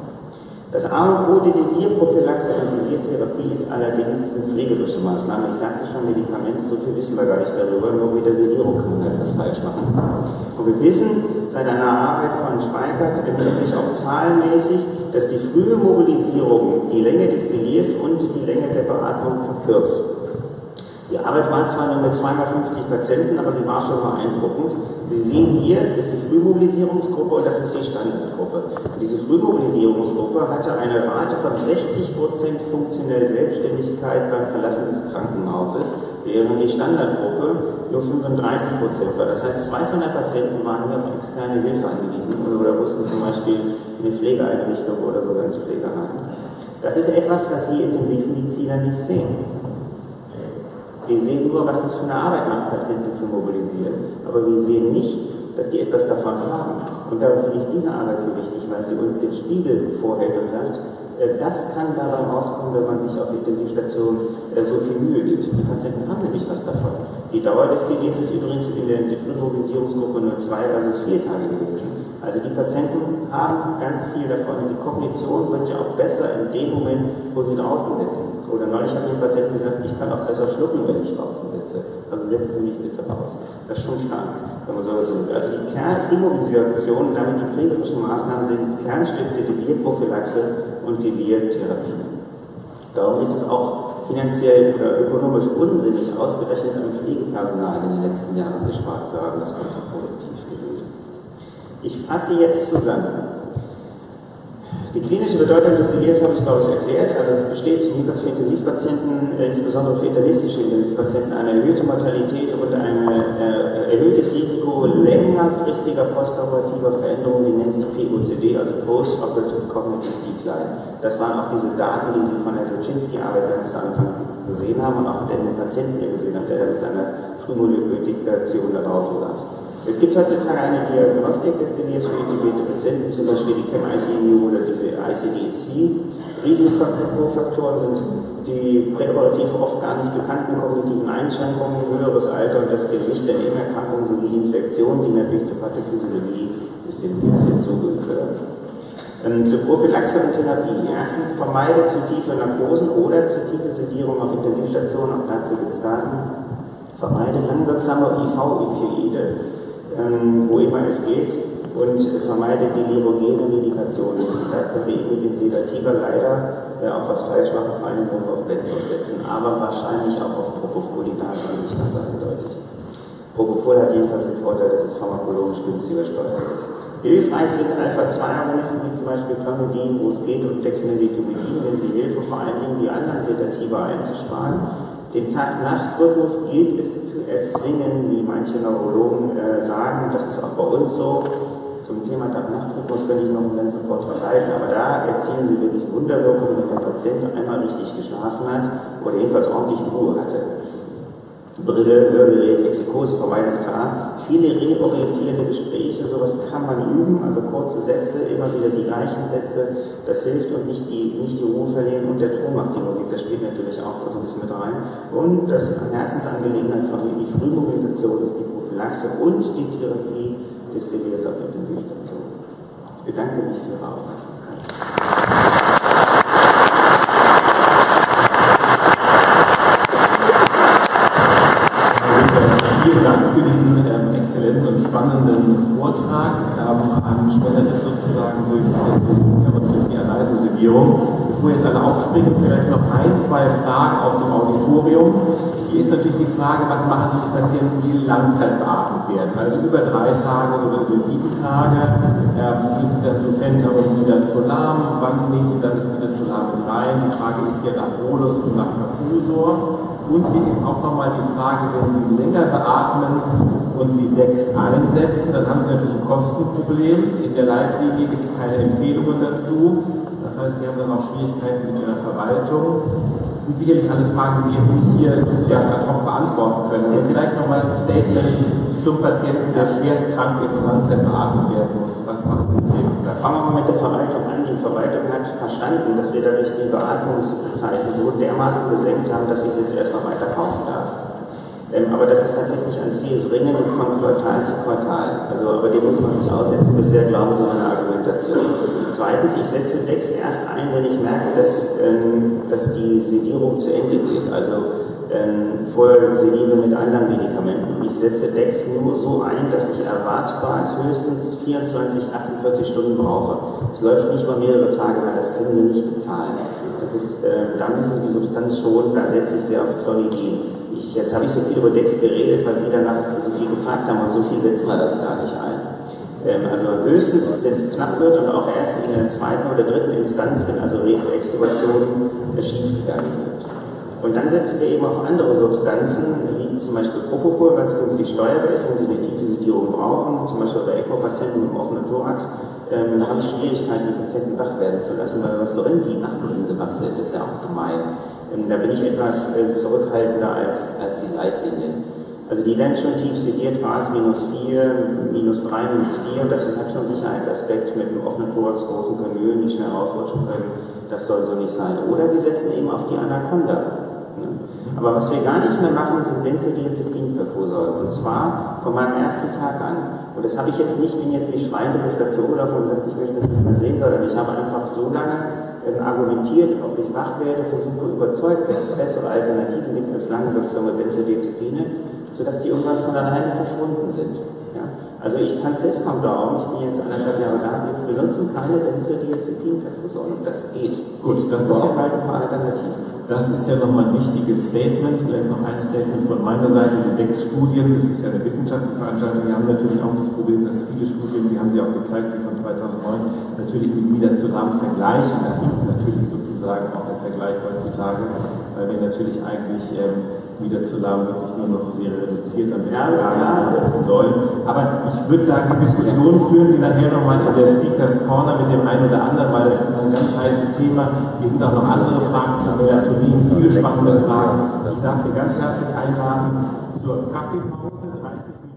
Das A und O der Delirprophylaxe und Delirtherapie ist allerdings eine pflegerische Maßnahme. Ich sagte schon, Medikamente, so viel wissen wir gar nicht darüber, nur mit der Sedierung kann man etwas falsch machen. Und wir wissen seit einer Arbeit von Schweigert, wirklich auch zahlenmäßig, dass die frühe Mobilisierung die Länge des Delirs und die Länge der Beatmung verkürzt. Die Arbeit war zwar nur mit 250 Patienten, aber sie war schon beeindruckend. Sie sehen hier, das ist die Frühmobilisierungsgruppe und das ist die Standardgruppe. Diese Frühmobilisierungsgruppe hatte eine Rate von 60% funktionelle Selbstständigkeit beim Verlassen des Krankenhauses, während die Standardgruppe nur 35% war. Das heißt, 2 von der Patienten waren hier auf externe Hilfe angewiesen oder mussten zum Beispiel in eine Pflegeeinrichtung oder sogar ins Pflegeheim. Das ist etwas, was wir Intensivmediziner nicht sehen. Wir sehen nur, was das für eine Arbeit macht, Patienten zu mobilisieren. Aber wir sehen nicht, dass die etwas davon haben. Und darum finde ich diese Arbeit so wichtig, weil sie uns den Spiegel vorhält und sagt, das kann dabei rauskommen, wenn man sich auf Intensivstationen so viel Mühe gibt. Die Patienten haben nämlich was davon. Die Dauer des CDs ist übrigens in der Frühmobilisierungsgruppe nur 2, also 4 Tage gewesen. Also die Patienten haben ganz viel davon. Und die Kognition wird ja auch besser in dem Moment, wo sie draußen sitzen. Oder neulich hat mir ein Patient gesagt, ich kann auch besser schlucken, wenn ich draußen sitze. Also setzen Sie mich bitte raus. Das ist schon stark, wenn man sowas sieht. Also die Frühmobilisation und damit die pflegerischen Maßnahmen sind Kernstück der Delirprophylaxe und Delirtherapie. Darum ist es auch finanziell oder ökonomisch unsinnig, ausgerechnet am Pflegepersonal in den letzten Jahren gespart zu haben. Das ist kontraproduktiv gewesen. Ich fasse jetzt zusammen. Die klinische Bedeutung des Delirs habe ich, glaube ich, erklärt. Also es besteht jedenfalls für Intensivpatienten, insbesondere für internistische Intensivpatienten, eine erhöhte Mortalität und ein erhöhtes Risiko längerfristiger postoperativer Veränderungen, die nennt sich POCD, also Post-Operative Cognitive Decline. Das waren auch diese Daten, die Sie von der Soczynski-Arbeit ganz zu Anfang gesehen haben und auch den Patienten hier gesehen haben, der mit seiner Frühmobilisation da draußen saß. Es gibt heutzutage eine Diagnostik des Delirs für intubierte Patienten, zum Beispiel die CHEM-ICU oder diese ICD-10. Risikofaktoren sind die präoperativ oft gar nicht bekannten kognitiven Einschränkungen, höheres Alter und das Gewicht der Nebenerkrankungen sowie Infektionen, die natürlich zur Pathophysiologie des Delirs hinzugefügt. Zur Prophylaxe und Therapie. Erstens, vermeide zu tiefe Narkosen oder zu tiefe Sedierung auf Intensivstationen, auch dazu gibt es Daten. Vermeide langwirksame IV-Opioide, wo immer es geht, und vermeide delirogene Medikationen. Da können wir mit den Sedativa leider auch was falsch machen, vor allem wenn wir auf Benzos setzen, aber wahrscheinlich auch auf Propofol, die Daten sind nicht ganz eindeutig. Propofol hat jedenfalls den Vorteil, dass es pharmakologisch günstiger steuerbar ist. Hilfreich sind Alpha-2-Agonisten wie zum Beispiel Clonidin, wo es geht, und Dexmedetomidin, wenn sie helfen, vor allen Dingen die anderen Sedativa einzusparen. Den Tag-Nacht-Rhythmus gilt es zu erzwingen, wie manche Neurologen sagen, das ist auch bei uns so. Zum Thema Tag-Nacht-Rhythmus könnte ich noch einen ganzen Vortrag halten, aber da erzielen sie wirklich Wunderwirkungen, wenn der Patient einmal richtig geschlafen hat oder jedenfalls ordentlich Ruhe hatte. Brille, Hörgerät, Exekose von -K, viele reorientierende Gespräche, sowas kann man üben, also kurze Sätze, immer wieder die gleichen Sätze, das hilft und nicht die Ruhe verlieren, und der Ton macht die Musik, das spielt natürlich auch so ein bisschen mit rein. Und das Herzensangelegenheit von mir, die Frühmobilisation ist die Prophylaxe und die Therapie des Delirs auf Intensivstation. Ich bedanke mich für Ihre Aufmerksamkeit. Vielen Dank für diesen exzellenten und spannenden Vortrag. An Schwelle sozusagen durchs Delir und durch die Analyseregierung. Bevor jetzt alle aufspringen, vielleicht noch 1, 2 Fragen aus dem Auditorium. Hier ist natürlich die Frage, was machen die Patienten, die Langzeit beatmet werden? Also über 3 Tage oder über 7 Tage. Gehen Sie dann zu Fenterum wieder zu Lahm? Wann nehmen Sie dann das Midazolam mit rein? Die Frage ist hier nach Bolus und nach Perfusor. Und hier ist auch nochmal die Frage, wenn Sie länger beatmen und Sie DEX einsetzen, dann haben Sie natürlich ein Kostenproblem. In der Leitlinie gibt es keine Empfehlungen dazu. Das heißt, Sie haben dann auch Schwierigkeiten mit Ihrer Verwaltung. Das sind sicherlich alles Fragen, die Sie jetzt nicht hier ad hoc beantworten können. Aber vielleicht nochmal ein Statement zum Patienten, der schwerst krank ist und Langzeit beatmet werden muss. Was machen Sie mit dem? Da fangen wir mal mit der Verwaltung an. Die Verwaltung hat verstanden, dass wir dadurch die Beatmungszeiten so dermaßen gesenkt haben, dass ich es jetzt erstmal weiter kaufen darf. Aber das ist tatsächlich ein Ziel, es ringen von Quartal zu Quartal. Aber dem muss man sich aussetzen. Bisher glauben Sie meine Argumentation. Zweitens, ich setze DEX erst ein, wenn ich merke, dass die Sedierung zu Ende geht. Vorher sedieren wir mit anderen Medikamenten. Ich setze DEX nur so ein, dass ich erwartbar höchstens 24, 48 Stunden brauche. Es läuft nicht mal mehrere Tage, weil das können Sie nicht bezahlen. Da müssen Sie die Substanz schon, da setze ich sehr auf Clonidin. Ich Jetzt habe ich so viel über Dex geredet, weil Sie danach so viel gefragt haben, aber so viel setzen wir das gar nicht ein. Also höchstens, wenn es knapp wird und auch erst in der zweiten oder dritten Instanz, wenn also Extubation schiefgegangen wird. Und dann setzen wir eben auf andere Substanzen, wie zum Beispiel Propofol, weil es günstig steuerbar ist, wenn Sie eine tiefe Sedierung brauchen, zum Beispiel bei ECMO-Patienten mit einem offenen Thorax, da habe ich Schwierigkeiten, die Patienten wach werden zu lassen, weil was sollen die machen, wenn sie wach sind, das ist ja auch gemein. Da bin ich etwas zurückhaltender als die Leitlinien. Also die werden schon tief sediert, RAS -4, -3, -4, und das hat schon Sicherheitsaspekt mit einem offenen Thorax, großen Kanülen, die schnell rausrutschen können. Das soll so nicht sein. Oder wir setzen eben auf die Anaconda. Aber was wir gar nicht mehr machen, sind Benzodiazepinperfusoren. Und zwar von meinem ersten Tag an. Und das habe ich jetzt nicht, bin jetzt nicht schreiend über die Station gelaufen und gesagt, ich möchte das nicht mehr sehen, sondern ich habe einfach so lange argumentiert, ob ich wach werde, versuche überzeugt, dass es bessere Alternativen gibt als langsame Benzodiazepine, sodass die irgendwann von alleine verschwunden sind. Ja? Also ich kann es selbst kaum glauben, ich bin jetzt 1,5 Jahre da, wir benutzen keine Benzodiazepinperfusoren und das geht. Gut, das ist ja halt ein paar Alternativen. Das ist ja nochmal ein wichtiges Statement, vielleicht noch ein Statement von meiner Seite, die DEX-Studien, das ist ja eine wissenschaftliche Veranstaltung, wir haben natürlich auch das Problem, dass viele Studien, die haben Sie auch gezeigt, die von 2009 natürlich mit Midazolam vergleichen, da hinten natürlich sozusagen auch der Vergleich heutzutage, weil wir natürlich eigentlich Midazolam wirklich nur noch sehr reduziert am besten einsetzen sollen. Aber ich würde sagen, die Diskussion führen Sie nachher nochmal in der Speakers Corner mit dem einen oder anderen, weil das ist ein ganz heißes Thema. Hier sind auch noch andere Fragen zu Melatonin, viele spannende Fragen. Ich darf Sie ganz herzlich einladen zur Kaffeepause, 30 Minuten.